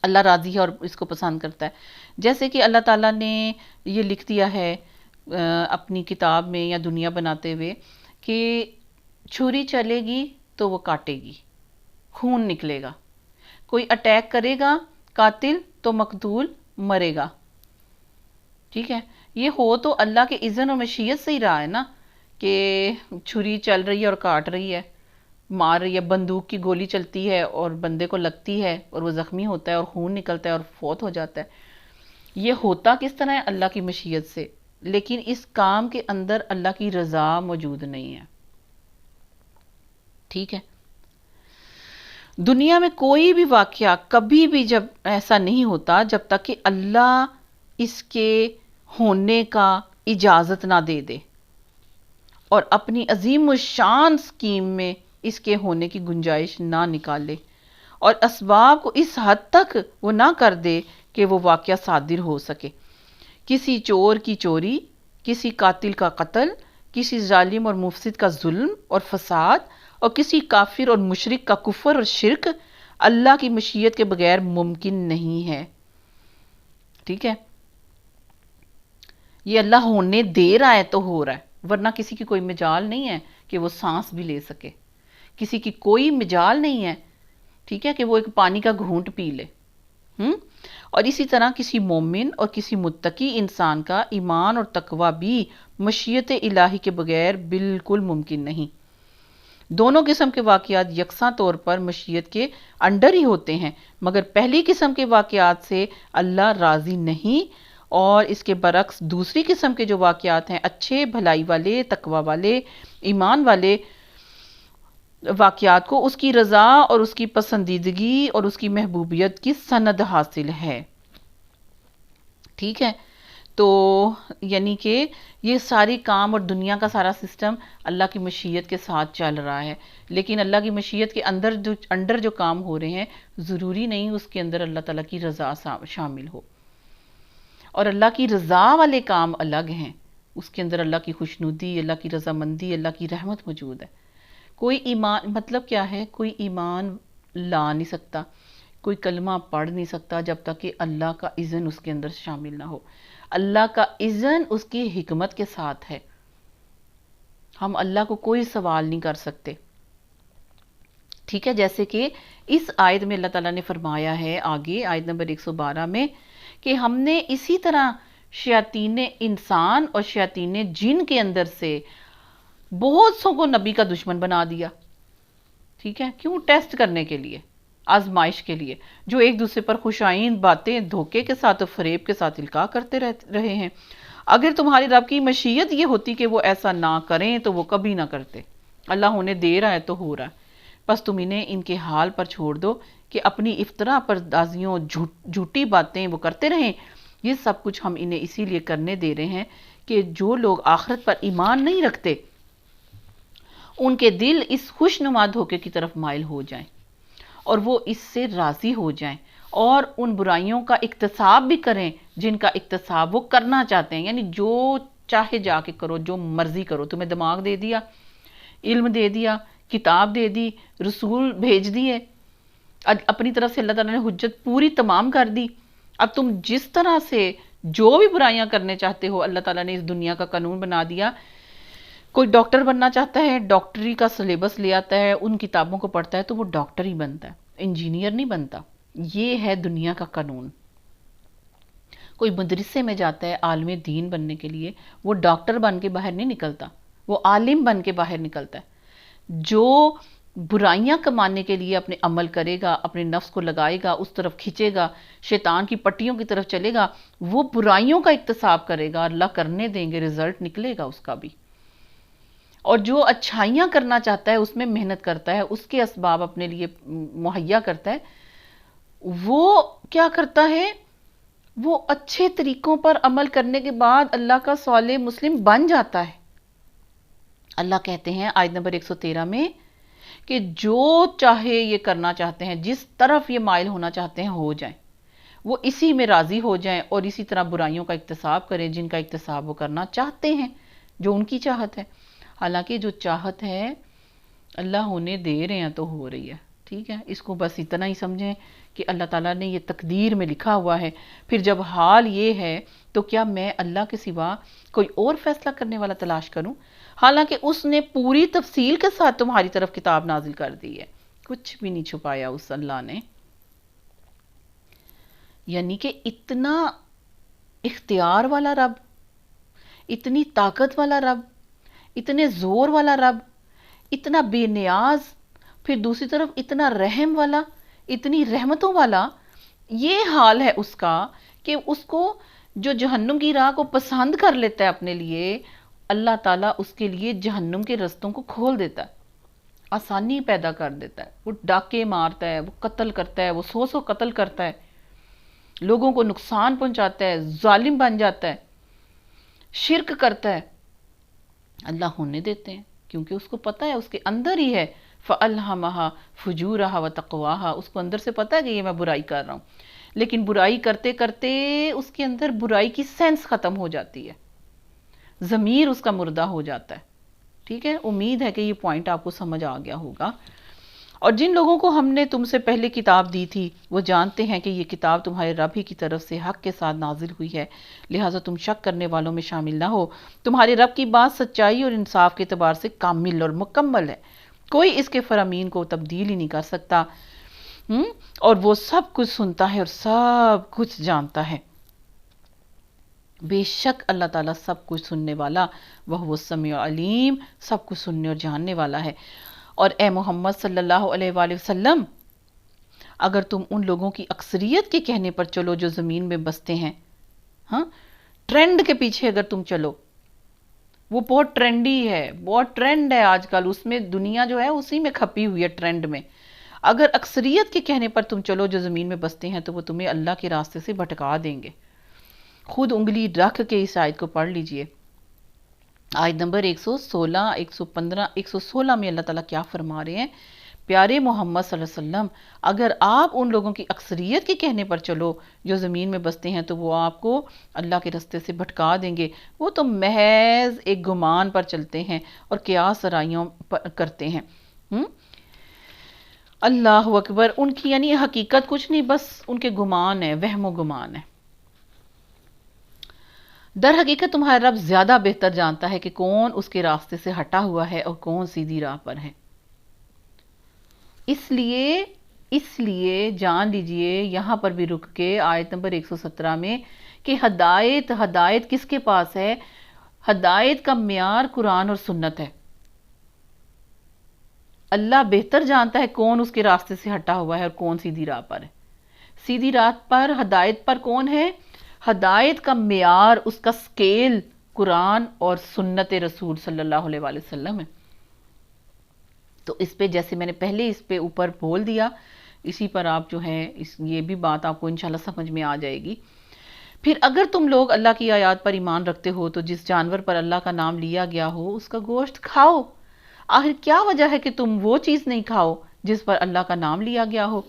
اللہ راضی ہے اور اس کو پسند کرتا ہے، جیسے کہ اللہ تعالیٰ نے یہ لکھ دیا ہے اپنی کتاب میں یا دنیا بناتے ہوئے کہ چھری چلے گی تو وہ کاٹے گی، خون نکلے گا، کوئی اٹیک کرے گا قاتل تو مقتول مرے گا، ٹھیک ہے؟ یہ ہو تو اللہ کے اذن اور مشیت سے ہی رہا ہے نا، کہ چھری چل رہی ہے اور کاٹ رہی ہے، مار رہی ہے، بندوق کی گولی چلتی ہے اور بندے کو لگتی ہے اور وہ زخمی ہوتا ہے اور خون نکلتا ہے اور فوت ہو جاتا ہے۔ یہ ہوتا کس طرح ہے؟ اللہ کی مشیت سے، لیکن اس کام کے اندر اللہ کی رضا موجود نہیں ہے، ٹھیک ہے؟ دنیا میں کوئی بھی واقعہ کبھی بھی جب ایسا نہیں ہوتا جب تک کہ اللہ اس کے ہونے کا اجازت نہ دے دے اور اپنی عظیم الشان اسکیم میں اس کے ہونے کی گنجائش نہ نکالے اور اسباب کو اس حد تک وہ نہ کر دے کہ وہ واقعہ صادر ہو سکے۔ کسی چور کی چوری، کسی قاتل کا قتل، کسی ظالم اور مفسد کا ظلم اور فساد، اور کسی کافر اور مشرک کا کفر اور شرک اللہ کی مشیت کے بغیر ممکن نہیں ہے، ٹھیک ہے؟ یہ اللہ ہونے دے رہا ہے تو ہو رہا ہے، ورنہ کسی کی کوئی مجال نہیں ہے کہ وہ سانس بھی لے سکے، کسی کی کوئی مجال نہیں ہے، ٹھیک ہے، کہ وہ ایک پانی کا گھونٹ پی لے۔ اور اسی طرح کسی مومن اور کسی متقی انسان کا ایمان اور تقوی بھی مشیت الہی کے بغیر بالکل ممکن نہیں۔ دونوں قسم کے واقعات یکساں طور پر مشیت کے انڈر ہی ہوتے ہیں، مگر پہلی قسم کے واقعات سے اللہ راضی نہیں، اور اس کے برعکس دوسری قسم کے جو واقعات ہیں، اچھے بھلائی والے، تقوی والے، ایمان والے واقعات کو اس کی رضا اور اس کی پسندیدگی اور اس کی محبوبیت کی سند حاصل ہے، ٹھیک ہے؟ تو یعنی کہ یہ ساری کام اور دنیا کا سارا سسٹم اللہ کی مشیت کے ساتھ چل رہا ہے، لیکن اللہ کی مشیت کے اندر جو کام ہو رہے ہیں ضروری نہیں اس کے اندر اللہ تعالیٰ کی رضا شامل ہو، اور اللہ کی رضا والے کام الگ ہیں، اس کے اندر اللہ کی خوشنودی، اللہ کی رضامندی، اللہ کی رحمت موجود ہے۔ کوئی ایمان مطلب کیا ہے؟ کوئی ایمان لا نہیں سکتا، کوئی کلمہ پڑھ نہیں سکتا جب تک کہ اللہ کا اذن اس کے اندر شامل نہ ہو۔ اللہ کا اذن اس کی حکمت کے ساتھ ہے، ہم اللہ کو کوئی سوال نہیں کر سکتے، ٹھیک ہے؟ جیسے کہ اس آیت میں اللہ تعالیٰ نے فرمایا ہے آگے آیت نمبر 112 میں کہ ہم نے اسی طرح شیاطین انسان اور شیاطین جن کے اندر سے بہت سو کو نبی کا دشمن بنا دیا، ٹھیک ہے؟ کیوں؟ ٹیسٹ کرنے کے لیے، آزمائش کے لیے، جو ایک دوسرے پر خوشائند باتیں دھوکے کے ساتھ اور فریب کے ساتھ القاء کرتے رہے ہیں۔ اگر تمہاری رب کی مشیت یہ ہوتی کہ وہ ایسا نہ کریں تو وہ کبھی نہ کرتے، اللہ ہونے دے رہا ہے تو ہو رہا ہے، بس تم انہیں ان کے حال پر چھوڑ دو کہ اپنی افتراء پردازیوں، جھوٹی باتیں وہ کرتے رہیں۔ یہ سب کچھ ہم انہیں اسی لیے کرنے دے رہے ہیں کہ جو لوگ آخرت پر ایمان نہیں رکھتے ان کے دل اس خوشنما دھوکے کی طرف مائل ہو جائیں اور وہ اس سے راضی ہو جائیں اور ان برائیوں کا اکتساب بھی کریں جن کا اکتساب وہ کرنا چاہتے ہیں، یعنی جو چاہے جا کے کرو، جو مرضی کرو، تمہیں دماغ دے دیا، علم دے دیا، کتاب دے دی، رسول بھیج دیے، اپنی طرف سے اللہ تعالیٰ نے حجت پوری تمام کر دی، اب تم جس طرح سے جو بھی برائیاں کرنے چاہتے ہو، اللہ تعالیٰ نے اس دنیا کا قانون بنا دیا. کوئی ڈاکٹر بننا چاہتا ہے، ڈاکٹری کا سلیبس لے آتا ہے، ان کتابوں کو پڑھتا ہے تو وہ ڈاکٹر ہی بنتا ہے، انجینئر نہیں بنتا. یہ ہے دنیا کا قانون. کوئی مدرسے میں جاتا ہے عالم دین بننے کے لیے، وہ ڈاکٹر بن کے باہر نہیں نکلتا، وہ عالم بن کے باہر نکلتا ہے. جو برائیاں کمانے کے لیے اپنے عمل کرے گا، اپنے نفس کو لگائے گا، اس طرف کھینچے گا، شیطان کی پٹیوں کی طرف چلے گا، وہ برائیوں کا اکتساب کرے گا، اللہ کرنے دیں گے، رزلٹ نکلے گا اس کا بھی. اور جو اچھائیاں کرنا چاہتا ہے اس میں محنت کرتا ہے، اس کے اسباب اپنے لیے مہیا کرتا ہے، وہ کیا کرتا ہے؟ وہ اچھے طریقوں پر عمل کرنے کے بعد اللہ کا صالح مسلم بن جاتا ہے. اللہ کہتے ہیں آیت نمبر 113 میں کہ جو چاہے یہ کرنا چاہتے ہیں، جس طرف یہ مائل ہونا چاہتے ہیں ہو جائیں، وہ اسی میں راضی ہو جائیں اور اسی طرح برائیوں کا اکتساب کریں جن کا اکتساب وہ کرنا چاہتے ہیں، جو ان کی چاہت ہے. حالانکہ جو چاہت ہے اللہ ہونے دے رہے ہیں تو ہو رہی ہے. ٹھیک ہے، اس کو بس اتنا ہی سمجھیں کہ اللہ تعالیٰ نے یہ تقدیر میں لکھا ہوا ہے. پھر جب حال یہ ہے تو کیا میں اللہ کے سوا کوئی اور فیصلہ کرنے والا تلاش کروں؟ حالانکہ اس نے پوری تفصیل کے ساتھ تمہاری طرف کتاب نازل کر دی ہے، کچھ بھی نہیں چھپایا اس اللہ نے. یعنی کہ اتنا اختیار والا رب، اتنی طاقت والا رب، اتنے زور والا رب، اتنا بے نیاز، پھر دوسری طرف اتنا رحم والا، اتنی رحمتوں والا. یہ حال ہے اس کا کہ اس کو جو جہنم کی راہ کو پسند کر لیتا ہے اپنے لیے، اللہ تعالیٰ اس کے لیے جہنم کے رستوں کو کھول دیتا ہے، آسانی پیدا کر دیتا ہے. وہ ڈاکے مارتا ہے، وہ قتل کرتا ہے، وہ سو قتل کرتا ہے، لوگوں کو نقصان پہنچاتا ہے، ظالم بن جاتا ہے، شرک کرتا ہے. اللہ ہونے دیتے ہیں کیونکہ اس کو پتہ ہے اس کے اندر ہی ہے فَأَلْهَمَهَا فُجُورَهَا وَتَقْوَاهَا. اس کو اندر سے پتہ ہے کہ یہ میں برائی کر رہا ہوں، لیکن برائی کرتے کرتے اس کے اندر برائی کی سینس ختم ہو جاتی ہے، ضمیر اس کا مردہ ہو جاتا ہے. ٹھیک ہے، امید ہے کہ یہ پوائنٹ آپ کو سمجھ آ گیا ہوگا. اور جن لوگوں کو ہم نے تم سے پہلے کتاب دی تھی وہ جانتے ہیں کہ یہ کتاب تمہارے رب ہی کی طرف سے حق کے ساتھ نازل ہوئی ہے، لہٰذا تم شک کرنے والوں میں شامل نہ ہو. تمہارے رب کی بات سچائی اور انصاف کے اعتبار سے کامل اور مکمل ہے، کوئی اس کے فرامین کو تبدیل ہی نہیں کر سکتا. اور وہ سب کچھ سنتا ہے اور سب کچھ جانتا ہے. بے شک اللہ تعالیٰ سب کچھ سننے والا، وہ سمیع علیم، سب کچھ سننے اور جاننے والا ہے. اور اے محمد صلی اللہ علیہ وآلہ وسلم، اگر تم ان لوگوں کی اکثریت کے کہنے پر چلو جو زمین میں بستے ہیں، ہاں، ٹرینڈ کے پیچھے اگر تم چلو، وہ بہت ٹرینڈی ہے، بہت ٹرینڈ ہے آج کل، اس میں دنیا جو ہے اسی میں کھپی ہوئی ہے ٹرینڈ میں. اگر اکثریت کے کہنے پر تم چلو جو زمین میں بستے ہیں تو وہ تمہیں اللہ کے راستے سے بھٹکا دیں گے. خود انگلی رکھ کے اس آیت کو پڑھ لیجئے. آیت نمبر 116، 115، 116 میں اللہ تعالیٰ کیا فرما رہے ہیں؟ پیارے محمد صلی اللہ علیہ وسلم، اگر آپ ان لوگوں کی اکثریت کے کہنے پر چلو جو زمین میں بستے ہیں تو وہ آپ کو اللہ کے راستے سے بھٹکا دیں گے. وہ تو محض ایک گمان پر چلتے ہیں اور قیاس آرائیوں کرتے ہیں. اللہ اکبر. ان کی یعنی حقیقت کچھ نہیں، بس ان کے گمان ہے، وہم و گمان ہے. در حقیقت تمہارا رب زیادہ بہتر جانتا ہے کہ کون اس کے راستے سے ہٹا ہوا ہے اور کون سیدھی راہ پر ہے. اس لیے جان لیجئے یہاں پر بھی رک کے آیت نمبر 117 میں کہ ہدایت کس کے پاس ہے؟ ہدایت کا معیار قرآن اور سنت ہے. اللہ بہتر جانتا ہے کون اس کے راستے سے ہٹا ہوا ہے اور کون سیدھی راہ پر ہے. سیدھی راہ پر، ہدایت پر کون ہے؟ ہدایت کا معیار، اس کا سکیل قرآن اور سنت رسول صلی اللہ علیہ وآلہ وسلم ہے. تو اس پہ جیسے میں نے پہلے اس پہ اوپر بول دیا، اسی پر آپ جو ہے یہ بھی بات آپ کو انشاءاللہ سمجھ میں آ جائے گی. پھر اگر تم لوگ اللہ کی آیات پر ایمان رکھتے ہو تو جس جانور پر اللہ کا نام لیا گیا ہو اس کا گوشت کھاؤ. آخر کیا وجہ ہے کہ تم وہ چیز نہیں کھاؤ جس پر اللہ کا نام لیا گیا ہو؟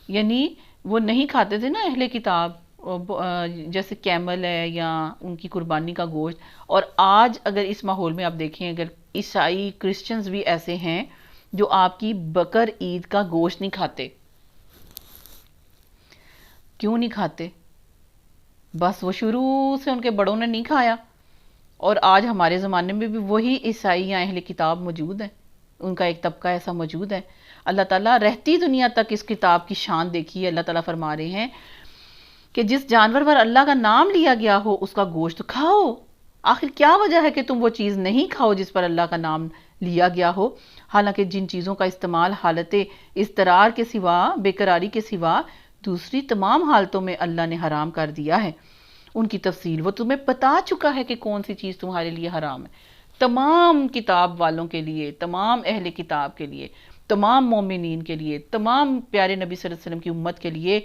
یعنی وہ نہیں کھاتے تھے نا اہل کتاب، جیسے کیمل ہے یا ان کی قربانی کا گوشت. اور آج اگر اس ماحول میں آپ دیکھیں، اگر عیسائی کرسچنز بھی ایسے ہیں جو آپ کی بقر عید کا گوشت نہیں کھاتے. کیوں نہیں کھاتے؟ بس وہ شروع سے ان کے بڑوں نے نہیں کھایا، اور آج ہمارے زمانے میں بھی وہی عیسائی یا اہل کتاب موجود ہیں، ان کا ایک طبقہ ایسا موجود ہے۔ اللہ تعالیٰ رہتی دنیا تک اس کتاب کی شان دیکھی ہے۔ اللہ تعالیٰ فرما رہے ہیں کہ جس جانور پر اللہ کا نام لیا گیا ہو اس کا گوشت کھاؤ۔ آخر کیا وجہ ہے کہ تم وہ چیز نہیں کھاؤ جس پر اللہ کا نام لیا گیا ہو؟ حالانکہ جن چیزوں کا استعمال حالت اضطرار کے سوا، بے قراری کے سوا دوسری تمام حالتوں میں اللہ نے حرام کر دیا ہے، ان کی تفصیل وہ تمہیں بتا چکا ہے کہ کون سی چیز تمہارے لیے حرام ہے۔ تمام کتاب والوں کے لیے، تمام اہل کتاب کے لیے، تمام مومنین کے لیے، تمام پیارے نبی صلی اللہ علیہ وسلم کی امت کے لیے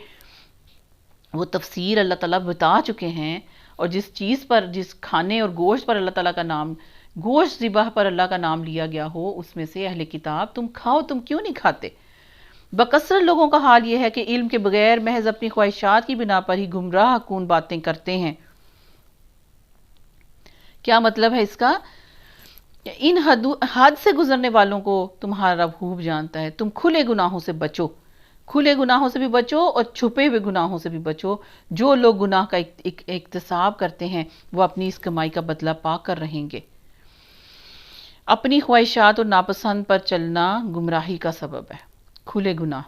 وہ تفسیر اللہ تعالیٰ بتا چکے ہیں۔ اور جس چیز پر، جس کھانے اور گوشت پر اللہ تعالیٰ کا نام، گوشت ذبح پر اللہ کا نام لیا گیا ہو، اس میں سے اہل کتاب تم کھاؤ، تم کیوں نہیں کھاتے؟ بکثرت لوگوں کا حال یہ ہے کہ علم کے بغیر محض اپنی خواہشات کی بنا پر ہی گمراہ کن باتیں کرتے ہیں۔ کیا مطلب ہے اس کا؟ ان حد سے گزرنے والوں کو تمہارا رب خوب جانتا ہے۔ تم کھلے گناہوں سے بچو، کھلے گناہوں سے بھی بچو اور چھپے ہوئے گناہوں سے بھی بچو۔ جو لوگ گناہ کا اکتساب کرتے ہیں وہ اپنی اس کمائی کا بدلہ پا کر رہیں گے۔ اپنی خواہشات اور ناپسند پر چلنا گمراہی کا سبب ہے۔ کھلے گناہ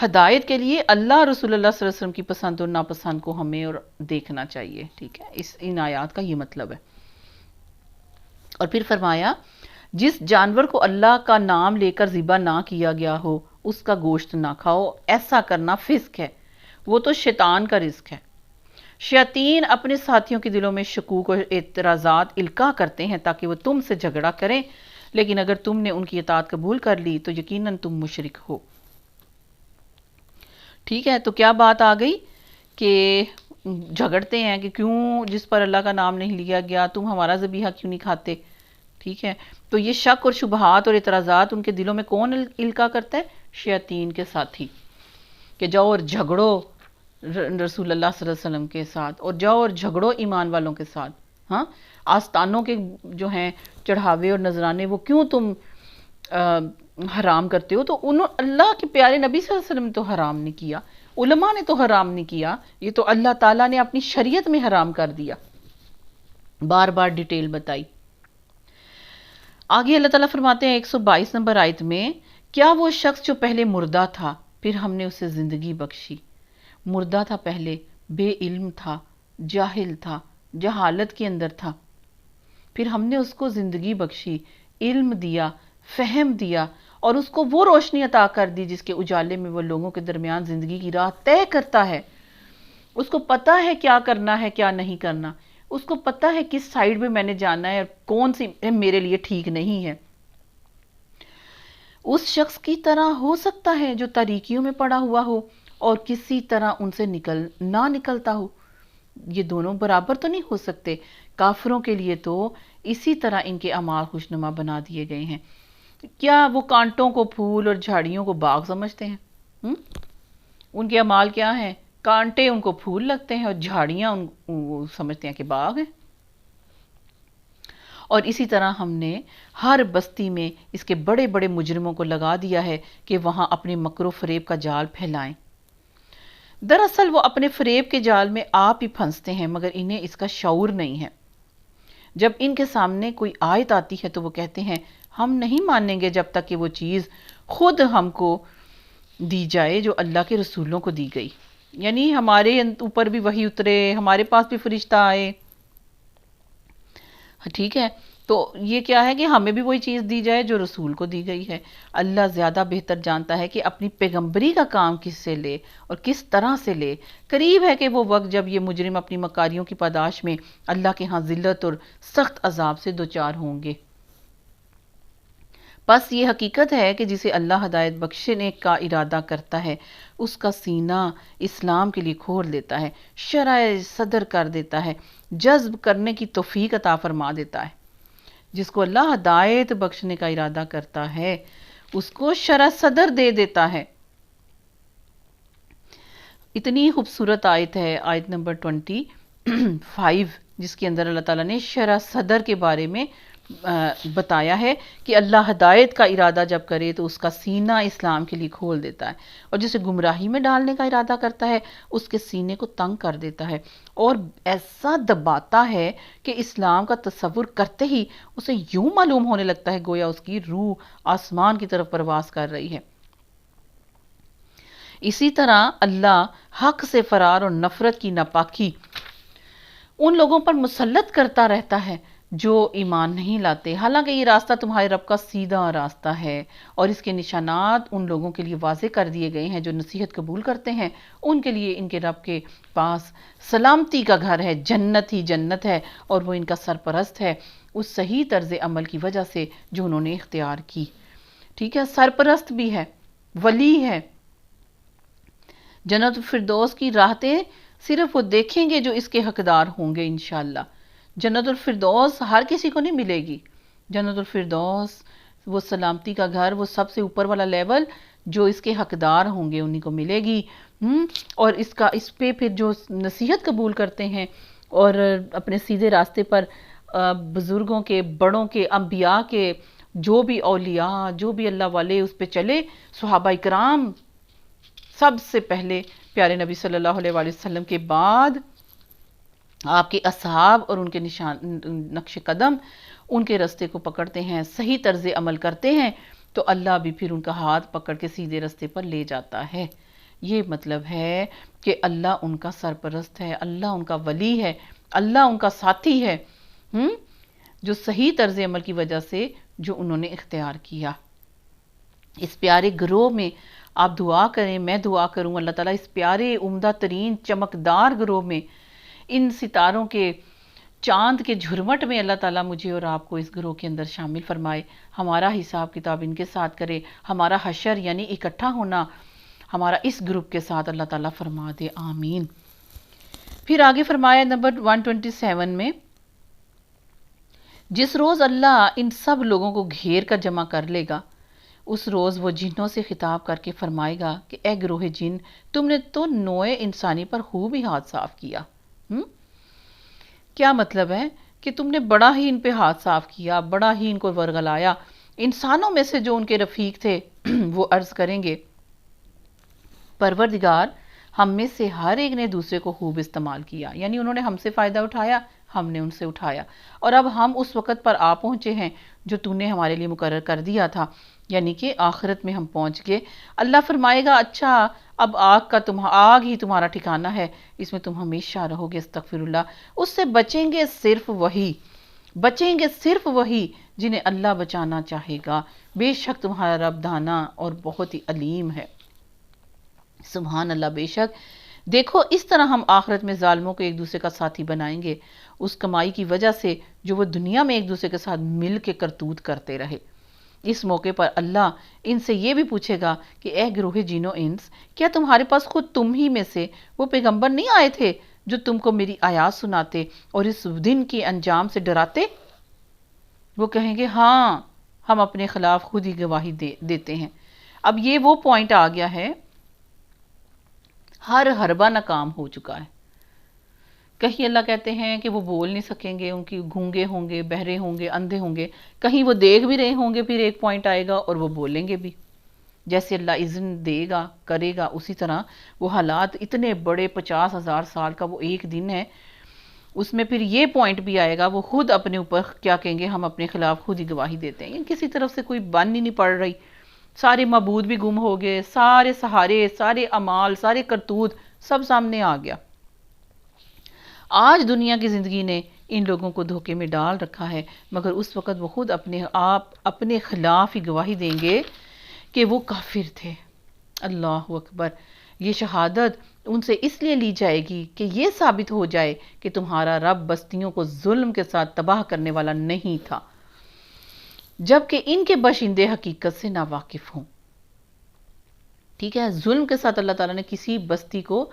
ہدایت کے لیے اللہ رسول اللہ صلی اللہ علیہ وسلم کی پسند اور ناپسند کو ہمیں اور دیکھنا چاہیے، ٹھیک ہے؟ ان آیات کا یہ مطلب ہے۔ اور پھر فرمایا جس جانور کو اللہ کا نام لے کر ذبح نہ کیا گیا ہو اس کا گوشت نہ کھاؤ، ایسا کرنا فسق ہے، وہ تو شیطان کا رزق ہے۔ شیاطین اپنے ساتھیوں کے دلوں میں شکوک اور اعتراضات القاء کرتے ہیں تاکہ وہ تم سے جھگڑا کریں، لیکن اگر تم نے ان کی اطاعت قبول کر لی تو یقیناً تم مشرک ہو۔ ٹھیک ہے، تو کیا بات آ گئی کہ جھگڑتے ہیں کہ کیوں جس پر اللہ کا نام نہیں لیا گیا تم ہمارا ذبیحہ کیوں نہیں کھاتے؟ ٹھیک ہے، تو یہ شک اور شبہات اور اعتراضات ان کے دلوں میں کون القاء کرتا ہے؟ شیاطین کے ساتھی، کہ جاؤ اور جھگڑو رسول اللہ صلی اللہ علیہ وسلم کے ساتھ، اور جاؤ اور جھگڑو ایمان والوں کے ساتھ۔ ہاں، آستانوں کے جو ہیں چڑھاوے اور نذرانے وہ کیوں تم حرام کرتے ہو؟ تو اللہ کے پیارے نبی صلی اللہ علیہ وسلم نے تو حرام نہیں کیا، علماء نے تو حرام نہیں کیا، یہ تو اللہ تعالیٰ نے اپنی شریعت میں حرام کر دیا، بار بار ڈیٹیل بتائی۔ آگے اللہ تعالیٰ فرماتے ہیں 122 نمبر آیت میں، کیا وہ شخص جو پہلے مردہ تھا پھر ہم نے اسے زندگی بخشی؟ مردہ تھا پہلے، بے علم تھا، جاہل تھا، جہالت کے اندر تھا، پھر ہم نے اس کو زندگی بخشی، علم دیا، فہم دیا، اور اس کو وہ روشنی عطا کر دی جس کے اجالے میں وہ لوگوں کے درمیان زندگی کی راہ طے کرتا ہے۔ اس کو پتا ہے کیا کرنا ہے کیا نہیں کرنا، اس کو پتا ہے کس سائیڈ میں میں نے جانا ہے اور کون سی میرے لیے ٹھیک نہیں ہے۔ اس شخص کی طرح ہو سکتا ہے جو تاریکیوں میں پڑا ہوا ہو اور کسی طرح ان سے نہ نکلتا ہو؟ یہ دونوں برابر تو نہیں ہو سکتے۔ کافروں کے لیے تو اسی طرح ان کے اعمال خوشنما بنا دیے گئے ہیں۔ کیا وہ کانٹوں کو پھول اور جھاڑیوں کو باغ سمجھتے ہیں؟ ان کے اعمال کیا ہیں؟ کانٹے ان کو پھول لگتے ہیں اور جھاڑیاں وہ سمجھتے ہیں کہ باغ ہیں۔ اور اسی طرح ہم نے ہر بستی میں اس کے بڑے بڑے مجرموں کو لگا دیا ہے کہ وہاں اپنے مکر و فریب کا جال پھیلائیں۔ دراصل وہ اپنے فریب کے جال میں آپ ہی پھنستے ہیں مگر انہیں اس کا شعور نہیں ہے۔ جب ان کے سامنے کوئی آیت آتی ہے تو وہ کہتے ہیں ہم نہیں مانیں گے جب تک کہ وہ چیز خود ہم کو دی جائے جو اللہ کے رسولوں کو دی گئی، یعنی ہمارے اوپر بھی وحی اترے، ہمارے پاس بھی فرشتہ آئے۔ ٹھیک ہے، تو یہ کیا ہے کہ ہمیں بھی وہی چیز دی جائے جو رسول کو دی گئی ہے۔ اللہ زیادہ بہتر جانتا ہے کہ اپنی پیغمبری کا کام کس سے لے اور کس طرح سے لے۔ قریب ہے کہ وہ وقت جب یہ مجرم اپنی مکاریوں کی پاداش میں اللہ کے ہاں ذلت اور سخت عذاب سے دوچار ہوں گے۔ بس یہ حقیقت ہے کہ جسے اللہ ہدایت بخشنے کا ارادہ کرتا ہے اس کا سینہ اسلام کے لیے کھول دیتا ہے، شرح صدر کر دیتا ہے، جذب کرنے کی توفیق عطا فرما دیتا ہے۔ جس کو اللہ ہدایت بخشنے کا ارادہ کرتا ہے اس کو شرح صدر دے دیتا ہے۔ اتنی خوبصورت آیت ہے آیت نمبر 25 جس کے اندر اللہ تعالیٰ نے شرح صدر کے بارے میں بتایا ہے کہ اللہ ہدایت کا ارادہ جب کرے تو اس کا سینہ اسلام کے لیے کھول دیتا ہے، اور جسے گمراہی میں ڈالنے کا ارادہ کرتا ہے اس کے سینے کو تنگ کر دیتا ہے، اور ایسا دباتا ہے کہ اسلام کا تصور کرتے ہی اسے یوں معلوم ہونے لگتا ہے گویا اس کی روح آسمان کی طرف پرواز کر رہی ہے۔ اسی طرح اللہ حق سے فرار اور نفرت کی ناپاکی ان لوگوں پر مسلط کرتا رہتا ہے جو ایمان نہیں لاتے، حالانکہ یہ راستہ تمہارے رب کا سیدھا راستہ ہے، اور اس کے نشانات ان لوگوں کے لیے واضح کر دیے گئے ہیں جو نصیحت قبول کرتے ہیں، ان کے لیے ان کے رب کے پاس سلامتی کا گھر ہے، جنت ہی جنت ہے، اور وہ ان کا سرپرست ہے اس صحیح طرز عمل کی وجہ سے جو انہوں نے اختیار کی۔ ٹھیک ہے، سرپرست بھی ہے، ولی ہے۔ جنت الفردوس کی راحتیں صرف وہ دیکھیں گے جو اس کے حقدار ہوں گے انشاءاللہ۔ جنت الفردوس ہر کسی کو نہیں ملے گی۔ جنت الفردوس وہ سلامتی کا گھر، وہ سب سے اوپر والا لیول جو اس کے حقدار ہوں گے انہی کو ملے گی۔ اور اس پہ پھر جو نصیحت قبول کرتے ہیں اور اپنے سیدھے راستے پر بزرگوں کے، بڑوں کے، انبیاء کے، جو بھی اولیاء، جو بھی اللہ والے اس پہ چلے، صحابہ کرام سب سے پہلے پیارے نبی صلی اللہ علیہ وآلہ وسلم کے بعد آپ کے اصحاب اور ان کے نقش قدم ان کے رستے کو پکڑتے ہیں، صحیح طرز عمل کرتے ہیں، تو اللہ بھی پھر ان کا ہاتھ پکڑ کے سیدھے رستے پر لے جاتا ہے۔ یہ مطلب ہے کہ اللہ ان کا سرپرست ہے، اللہ ان کا ولی ہے، اللہ ان کا ساتھی ہے، جو صحیح طرز عمل کی وجہ سے جو انہوں نے اختیار کیا۔ اس پیارے گروہ میں آپ دعا کریں، میں دعا کروں اللہ تعالیٰ اس پیارے عمدہ ترین چمکدار گروہ میں، ان ستاروں کے چاند کے جھرمٹ میں اللہ تعالیٰ مجھے اور آپ کو اس گروہ کے اندر شامل فرمائے، ہمارا حساب کتاب ان کے ساتھ کرے، ہمارا حشر یعنی اکٹھا ہونا ہمارا اس گروپ کے ساتھ اللہ تعالیٰ فرما دے، آمین۔ پھر آگے فرمایا نمبر 127 میں، جس روز اللہ ان سب لوگوں کو گھیر کر جمع کر لے گا، اس روز وہ جنوں سے خطاب کر کے فرمائے گا کہ اے گروہ جن، تم نے تو نوع انسانی پر خوب ہی ہاتھ صاف کیا۔ کیا مطلب ہے کہ تم نے بڑا ہی ان پہ ہاتھ صاف کیا، بڑا ہی ان کو ورگلایا۔ انسانوں میں سے جو ان کے رفیق تھے وہ عرض کریں گے، پروردگار، ہم میں سے ہر ایک نے دوسرے کو خوب استعمال کیا، یعنی انہوں نے ہم سے فائدہ اٹھایا، ہم نے ان سے اٹھایا، اور اب ہم اس وقت پر آ پہنچے ہیں جو تو نے ہمارے لیے مقرر کر دیا تھا، یعنی کہ آخرت میں ہم پہنچ گئے۔ اللہ فرمائے گا، اچھا اب آگ ہی تمہارا ٹھکانہ ہے، اس میں تم ہمیشہ رہو گے، استغفر اللہ۔ اس سے بچیں گے صرف وہی جنہیں اللہ بچانا چاہے گا، بے شک تمہارا رب دانا اور بہت ہی علیم ہے۔ سبحان اللہ، بے شک دیکھو اس طرح ہم آخرت میں ظالموں کو ایک دوسرے کا ساتھی بنائیں گے، اس کمائی کی وجہ سے جو وہ دنیا میں ایک دوسرے کے ساتھ مل کے کرتوت کرتے رہے۔ اس موقع پر اللہ ان سے یہ بھی پوچھے گا کہ اے گروہ جن و انس، کیا تمہارے پاس خود تم ہی میں سے وہ پیغمبر نہیں آئے تھے جو تم کو میری آیات سناتے اور اس دن کے انجام سے ڈراتے؟ وہ کہیں گے ہاں، ہم اپنے خلاف خود ہی گواہی دیتے ہیں۔ اب یہ وہ پوائنٹ آ گیا ہے، ہر حربہ ناکام ہو چکا ہے۔ کہیں اللہ کہتے ہیں کہ وہ بول نہیں سکیں گے، ان کی گونگے ہوں گے، بہرے ہوں گے، اندھے ہوں گے، کہیں وہ دیکھ بھی رہے ہوں گے، پھر ایک پوائنٹ آئے گا اور وہ بولیں گے بھی، جیسے اللہ اذن دے گا کرے گا اسی طرح وہ حالات اتنے بڑے 50,000 سال کا وہ ایک دن ہے، اس میں پھر یہ پوائنٹ بھی آئے گا، وہ خود اپنے اوپر کیا کہیں گے، ہم اپنے خلاف خود ہی گواہی دیتے ہیں، کسی طرف سے کوئی بن ہی نہیں پڑ رہی، سارے معبود بھی گم ہو گئے، سارے سہارے، سارے اعمال، سارے کرتوت سب سامنے آ گیا۔ آج دنیا کی زندگی نے ان لوگوں کو دھوکے میں ڈال رکھا ہے، مگر اس وقت وہ خود اپنے خلاف ہی گواہی دیں گے کہ وہ کافر تھے۔ اللہ اکبر، یہ شہادت ان سے اس لیے لی جائے گی کہ یہ ثابت ہو جائے کہ تمہارا رب بستیوں کو ظلم کے ساتھ تباہ کرنے والا نہیں تھا، جبکہ ان کے باشندے حقیقت سے ناواقف ہوں۔ ٹھیک ہے، ظلم کے ساتھ اللہ تعالیٰ نے کسی بستی کو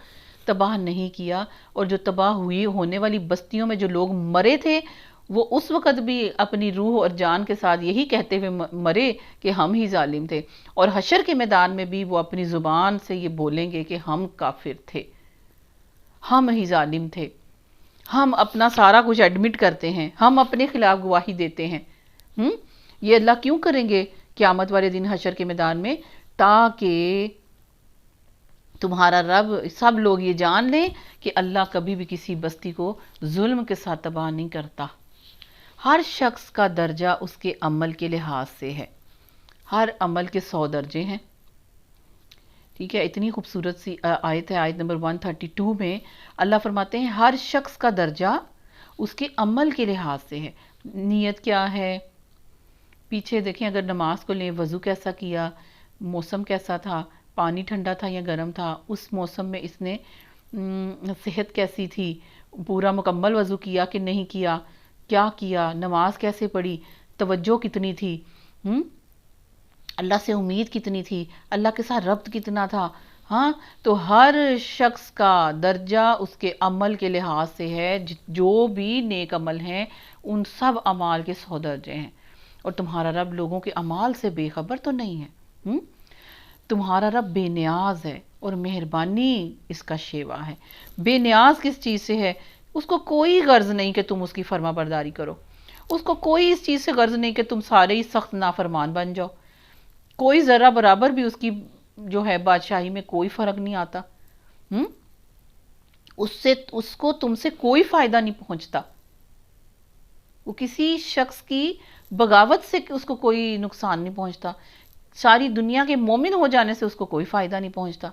تباہ نہیں کیا، اور جو تباہ ہونے والی بستیوں میں جو لوگ مرے تھے وہ اس وقت بھی اپنی روح اور جان کے ساتھ یہی کہتے ہوئے مرے کہ ہم ہی ظالم تھے، اور حشر کے میدان میں بھی وہ اپنی زبان سے یہ بولیں گے کہ ہم کافر تھے، ہم ہی ظالم تھے، ہم اپنا سارا کچھ ایڈمٹ کرتے ہیں، ہم اپنے خلاف گواہی دیتے ہیں۔ یہ اللہ کیوں کریں گے قیامت والے دن حشر کے میدان میں؟ تاکہ تمہارا رب، سب لوگ یہ جان لیں کہ اللہ کبھی بھی کسی بستی کو ظلم کے ساتھ تباہ نہیں کرتا۔ ہر شخص کا درجہ اس کے عمل کے لحاظ سے ہے، ہر عمل کے 100 درجے ہیں، ٹھیک ہے؟ اتنی خوبصورت سی آیت ہے، آیت نمبر 132 میں اللہ فرماتے ہیں ہر شخص کا درجہ اس کے عمل کے لحاظ سے ہے۔ نیت کیا ہے؟ پیچھے دیکھیں، اگر نماز کو لیں، وضو کیسا کیا، موسم کیسا تھا، پانی ٹھنڈا تھا یا گرم تھا، اس موسم میں اس نے صحت کیسی تھی، پورا مکمل وضو کیا کہ نہیں کیا، کیا کیا، نماز کیسے پڑھی، توجہ کتنی تھی، اللہ سے امید کتنی تھی، اللہ کے ساتھ ربط کتنا تھا۔ ہاں، تو ہر شخص کا درجہ اس کے عمل کے لحاظ سے ہے، جو بھی نیک عمل ہیں ان سب اعمال کے 100 درجے ہیں، اور تمہارا رب لوگوں کے اعمال سے بے خبر تو نہیں ہے۔ تمہارا رب بے نیاز ہے اور مہربانی اس کا شیوا ہے۔ بے نیاز کس چیز سے ہے؟ اس کو کوئی غرض نہیں کہ تم اس کی فرما برداری کرو، اس کو کوئی اس چیز سے غرض نہیں کہ تم سارے ہی سخت نافرمان بن جاؤ، کوئی ذرہ برابر بھی اس کی جو ہے بادشاہی میں کوئی فرق نہیں آتا، اس کو تم سے کوئی فائدہ نہیں پہنچتا، وہ کسی شخص کی بغاوت سے اس کو کوئی نقصان نہیں پہنچتا، ساری دنیا کے مومن ہو جانے سے اس کو کوئی فائدہ نہیں پہنچتا۔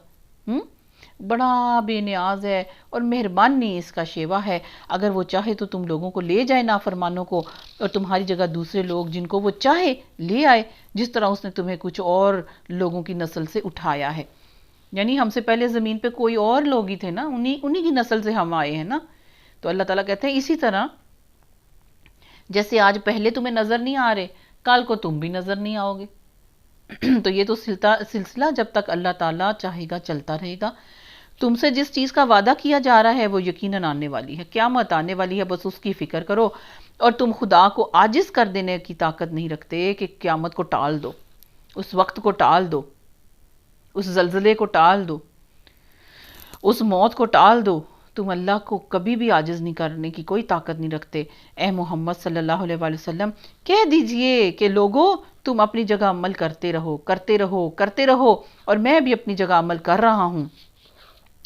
بڑا بے نیاز ہے اور مہربانی اس کا شیوا ہے۔ اگر وہ چاہے تو تم لوگوں کو لے جائے نافرمانوں کو، اور تمہاری جگہ دوسرے لوگ جن کو وہ چاہے لے آئے، جس طرح اس نے تمہیں کچھ اور لوگوں کی نسل سے اٹھایا ہے۔ یعنی ہم سے پہلے زمین پہ کوئی اور لوگ ہی تھے نا، انہی کی نسل سے ہم آئے ہیں نا۔ تو اللہ تعالیٰ کہتے ہیں اسی طرح جیسے آج پہلے تمہیں نظر نہیں آ رہے، کل کو تم بھی نظر نہیں آؤ گے۔ تو یہ تو سلسلہ جب تک اللہ تعالیٰ چاہے گا چلتا رہے گا۔ تم سے جس چیز کا وعدہ کیا جا رہا ہے وہ یقیناً آنے والی ہے، قیامت آنے والی ہے، بس اس کی فکر کرو، اور تم خدا کو عاجز کر دینے کی طاقت نہیں رکھتے کہ قیامت کو ٹال دو، اس وقت کو ٹال دو، اس زلزلے کو ٹال دو، اس موت کو ٹال دو۔ تم اللہ کو کبھی بھی عاجز نہیں کرنے کی کوئی طاقت نہیں رکھتے۔ اے محمد صلی اللہ علیہ وآلہ وسلم کہہ دیجئے کہ لوگو تم اپنی جگہ عمل کرتے رہو، کرتے رہو، کرتے رہو، اور میں بھی اپنی جگہ عمل کر رہا ہوں۔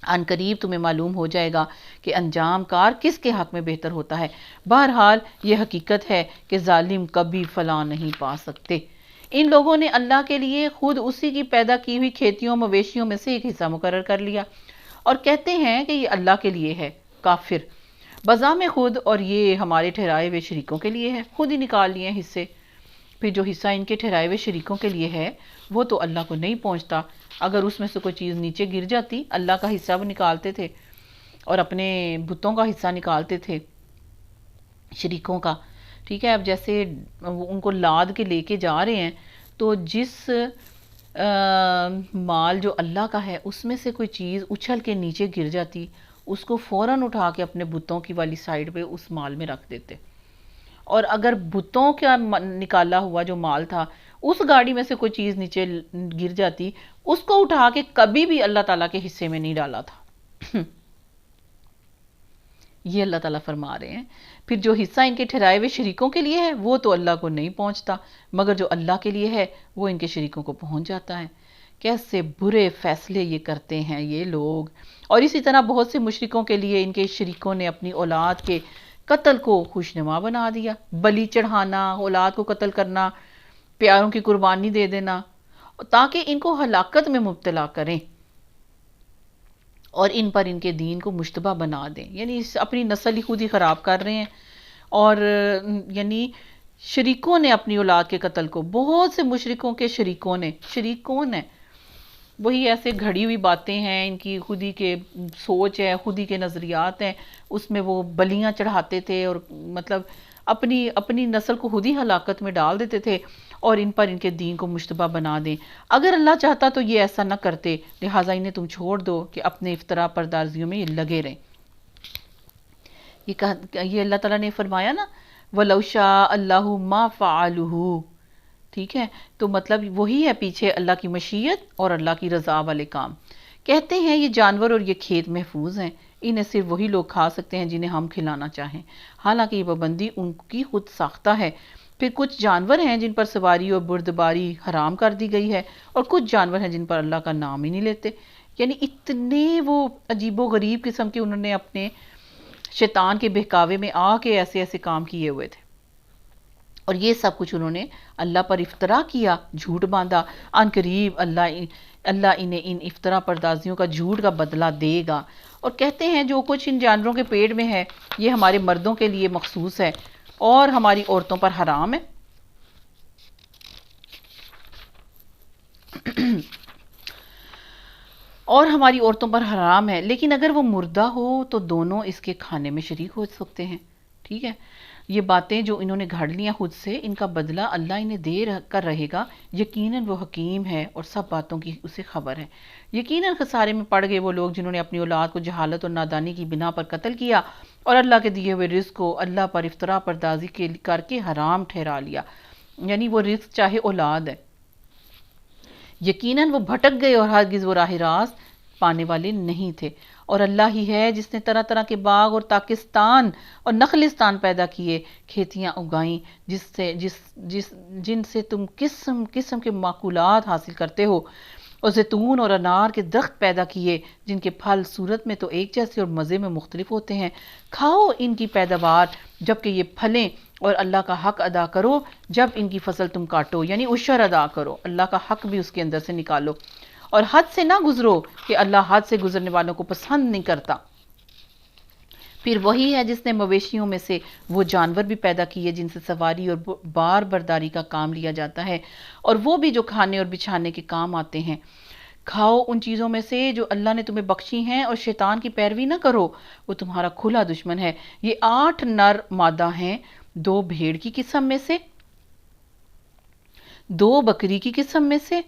ان قریب تمہیں معلوم ہو جائے گا کہ انجام کار کس کے حق میں بہتر ہوتا ہے۔ بہرحال یہ حقیقت ہے کہ ظالم کبھی فلاح نہیں پا سکتے۔ ان لوگوں نے اللہ کے لیے خود اسی کی پیدا کی ہوئی کھیتیوں مویشیوں میں سے ایک حصہ مقرر کر لیا، اور کہتے ہیں کہ یہ اللہ کے لیے ہے۔ کافر بذام خود، اور یہ ہمارے ٹھہرائے ہوئے شریکوں کے لیے ہے، خود ہی نکال لیے ہیں حصے۔ پھر جو حصہ ان کے ٹھہرائے ہوئے شریکوں کے لیے ہے وہ تو اللہ کو نہیں پہنچتا۔ اگر اس میں سے کوئی چیز نیچے گر جاتی، اللہ کا حصہ وہ نکالتے تھے اور اپنے بتوں کا حصہ نکالتے تھے شریکوں کا، ٹھیک ہے؟ اب جیسے ان کو لاد کے لے کے جا رہے ہیں، تو جس مال جو اللہ کا ہے اس میں سے کوئی چیز اچھل کے نیچے گر جاتی، اس کو فوراً اٹھا کے اپنے بتوں کی والی سائڈ پہ اس مال میں رکھ دیتے، اور اگر بتوں کا نکالا ہوا جو مال تھا اس گاڑی میں سے کوئی چیز نیچے گر جاتی، اس کو اٹھا کے کبھی بھی اللہ تعالیٰ کے حصے میں نہیں ڈالا تھا۔ یہ اللہ تعالیٰ فرما رہے ہیں۔ پھر جو حصہ ان کے ٹھہرائے ہوئے شریکوں کے لیے ہے وہ تو اللہ کو نہیں پہنچتا، مگر جو اللہ کے لیے ہے وہ ان کے شریکوں کو پہنچ جاتا ہے۔ کیسے برے فیصلے یہ کرتے ہیں یہ لوگ۔ اور اسی طرح بہت سے مشرکوں کے لیے ان کے شریکوں نے اپنی اولاد کے قتل کو خوشنما بنا دیا، بلی چڑھانا، اولاد کو قتل کرنا، پیاروں کی قربانی دے دینا، تاکہ ان کو ہلاکت میں مبتلا کریں اور ان پر ان کے دین کو مشتبہ بنا دیں۔ یعنی اپنی نسل ہی خود ہی خراب کر رہے ہیں، اور یعنی شریکوں نے اپنی اولاد کے قتل کو، بہت سے مشرکوں کے شریکوں نے، شریک کون ہیں؟ وہی ایسے گھڑی ہوئی باتیں ہیں، ان کی خود ہی کے سوچ ہے، خود ہی کے نظریات ہیں، اس میں وہ بلیاں چڑھاتے تھے، اور مطلب اپنی نسل کو خود ہی ہلاکت میں ڈال دیتے تھے، اور ان پر ان کے دین کو مشتبہ بنا دیں۔ اگر اللہ چاہتا تو یہ ایسا نہ کرتے، لہٰذا انہیں تم چھوڑ دو کہ اپنے افطرا پردازیوں میں یہ لگے رہیں۔ یہ اللہ تعالیٰ نے فرمایا نا، وَلَوْ شَاءَ اللَّهُ مَا فَعَلُوهُ، ٹھیک ہے؟ تو مطلب وہی ہے پیچھے اللہ کی مشیت اور اللہ کی رضا والے کام۔ کہتے ہیں یہ جانور اور یہ کھیت محفوظ ہیں، انہیں صرف وہی لوگ کھا سکتے ہیں جنہیں ہم کھلانا چاہیں، حالانکہ یہ پابندی ان کی خود ساختہ ہے، پھر کچھ جانور ہیں جن پر سواری اور بردباری حرام کر دی گئی ہے، اور کچھ جانور ہیں جن پر اللہ کا نام ہی نہیں لیتے. یعنی اتنے وہ عجیب و غریب قسم کے انہوں نے اپنے شیطان کے بہکاوے میں آ کے ایسے ایسے کام کیے ہوئے تھے، اور یہ سب کچھ انہوں نے اللہ پر افطرا کیا، جھوٹ باندھا. ان قریب اللہ انہیں ان افطرا پردازیوں کا جھوٹ کا بدلہ دے گا. اور کہتے ہیں جو کچھ ان جانوروں کے پیٹ میں ہے یہ ہمارے مردوں کے لیے مخصوص ہے اور ہماری عورتوں پر حرام ہے. اور ہماری عورتوں پر حرام ہے، لیکن اگر وہ مردہ ہو تو دونوں اس کے کھانے میں شریک ہو سکتے ہیں. ٹھیک ہے، یہ باتیں جو انہوں نے گھڑ لیا خود سے، ان کا بدلہ اللہ انہیں دے کر رہے گا. یقیناً وہ حکیم ہے اور سب باتوں کی اسے خبر ہے. یقیناً خسارے میں پڑ گئے وہ لوگ جنہوں نے اپنی اولاد کو جہالت اور نادانی کی بنا پر قتل کیا اور اللہ کے دیے ہوئے رزق کو اللہ پر افطرا پردازی کر کے حرام ٹھہرا لیا. یعنی وہ رزق چاہے اولاد ہے. یقیناً وہ بھٹک گئے اور ہرگز وہ راہ راست پانے والے نہیں تھے. اور اللہ ہی ہے جس نے طرح طرح کے باغ اور تاکستان اور نخلستان پیدا کیے، کھیتیاں اگائیں جن سے تم قسم قسم کے معقولات حاصل کرتے ہو، اور زیتون اور انار کے درخت پیدا کیے جن کے پھل صورت میں تو ایک جیسے اور مزے میں مختلف ہوتے ہیں. کھاؤ ان کی پیداوار جبکہ یہ پھلیں، اور اللہ کا حق ادا کرو جب ان کی فصل تم کاٹو. یعنی عشر ادا کرو، اللہ کا حق بھی اس کے اندر سے نکالو، اور حد سے نہ گزرو کہ اللہ حد سے گزرنے والوں کو پسند نہیں کرتا. پھر وہی ہے جس نے مویشیوں میں سے وہ جانور بھی پیدا کیے جن سے سواری اور بار برداری کا کام لیا جاتا ہے، اور وہ بھی جو کھانے اور بچھانے کے کام آتے ہیں. کھاؤ ان چیزوں میں سے جو اللہ نے تمہیں بخشی ہیں، اور شیطان کی پیروی نہ کرو، وہ تمہارا کھلا دشمن ہے. یہ 8 نر مادہ ہیں، 2 بھیڑ کی قسم میں سے، 2 بکری کی قسم میں سے.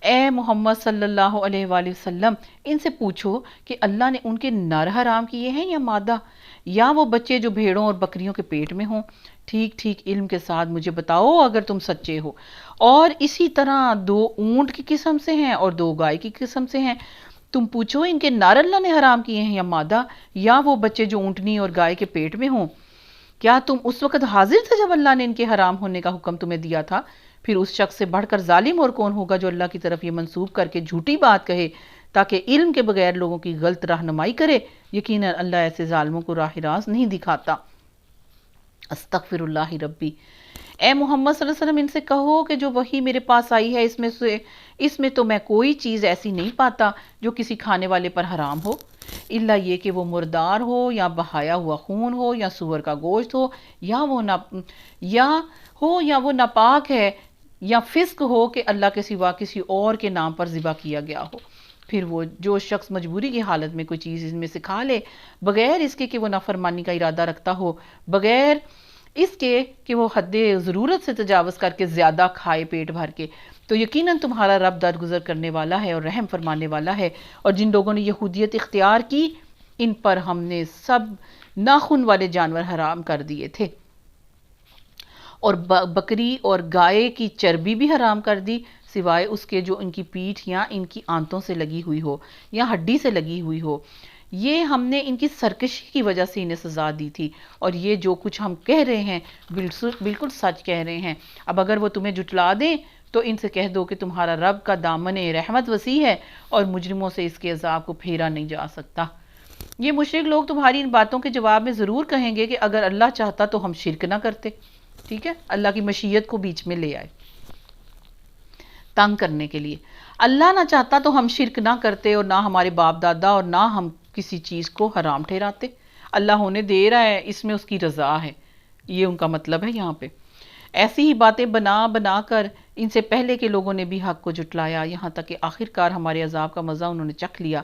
اے محمد صلی اللہ علیہ وآلہ وسلم، ان سے پوچھو کہ اللہ نے ان کے نر حرام کیے ہیں یا مادہ، یا وہ بچے جو بھیڑوں اور بکریوں کے پیٹ میں ہوں. ٹھیک ٹھیک علم کے ساتھ مجھے بتاؤ اگر تم سچے ہو. اور اسی طرح 2 اونٹ کی قسم سے ہیں اور 2 گائے کی قسم سے ہیں. تم پوچھو ان کے نر اللہ نے حرام کیے ہیں یا مادہ، یا وہ بچے جو اونٹنی اور گائے کے پیٹ میں ہوں. کیا تم اس وقت حاضر تھے جب اللہ نے ان کے حرام ہونے کا حکم تمہیں دیا تھا؟ پھر اس شخص سے بڑھ کر ظالم اور کون ہوگا جو اللہ کی طرف یہ منسوب کر کے جھوٹی بات کہے تاکہ علم کے بغیر لوگوں کی غلط رہنمائی کرے. یقیناً اللہ ایسے ظالموں کو راہ راست نہیں دکھاتا. استغفر اللہ ربی. اے محمد صلی اللہ علیہ وسلم، ان سے کہو کہ جو وحی میرے پاس آئی ہے اس میں تو میں کوئی چیز ایسی نہیں پاتا جو کسی کھانے والے پر حرام ہو، الا یہ کہ وہ مردار ہو یا بہایا ہوا خون ہو یا سور کا گوشت ہو یا وہ ناپاک ہے یا فسق ہو کہ اللہ کے سوا کسی اور کے نام پر ذبح کیا گیا ہو. پھر وہ جو شخص مجبوری کی حالت میں کوئی چیز ان میں سے کھا لے بغیر اس کے کہ وہ نافرمانی کا ارادہ رکھتا ہو، بغیر اس کے کہ وہ حد ضرورت سے تجاوز کر کے زیادہ کھائے پیٹ بھر کے، تو یقیناً تمہارا رب درگزر کرنے والا ہے اور رحم فرمانے والا ہے. اور جن لوگوں نے یہودیت اختیار کی ان پر ہم نے سب ناخن والے جانور حرام کر دیے تھے، اور بکری اور گائے کی چربی بھی حرام کر دی سوائے اس کے جو ان کی پیٹھ یا ان کی آنتوں سے لگی ہوئی ہو یا ہڈی سے لگی ہوئی ہو. یہ ہم نے ان کی سرکشی کی وجہ سے انہیں سزا دی تھی، اور یہ جو کچھ ہم کہہ رہے ہیں بالکل سچ کہہ رہے ہیں. اب اگر وہ تمہیں جھٹلا دیں تو ان سے کہہ دو کہ تمہارا رب کا دامن رحمت وسیع ہے اور مجرموں سے اس کے عذاب کو پھیرا نہیں جا سکتا. یہ مشرک لوگ تمہاری ان باتوں کے جواب میں ضرور کہیں گے کہ اگر اللہ چاہتا تو ہم شرک نہ کرتے. ٹھیک ہے، اللہ کی مشیت کو بیچ میں لے آئے تنگ کرنے کے لیے. اللہ نہ چاہتا تو ہم شرک نہ کرتے اور نہ ہمارے باپ دادا اور نہ ہم کسی چیز کو حرام ٹھہراتے. اللہ ہونے دے رہا ہے، اس میں اس کی رضا ہے، یہ ان کا مطلب ہے یہاں پہ. ایسی ہی باتیں بنا کر ان سے پہلے کے لوگوں نے بھی حق کو جھٹلایا، یہاں تک کہ آخرکار ہمارے عذاب کا مزہ انہوں نے چکھ لیا.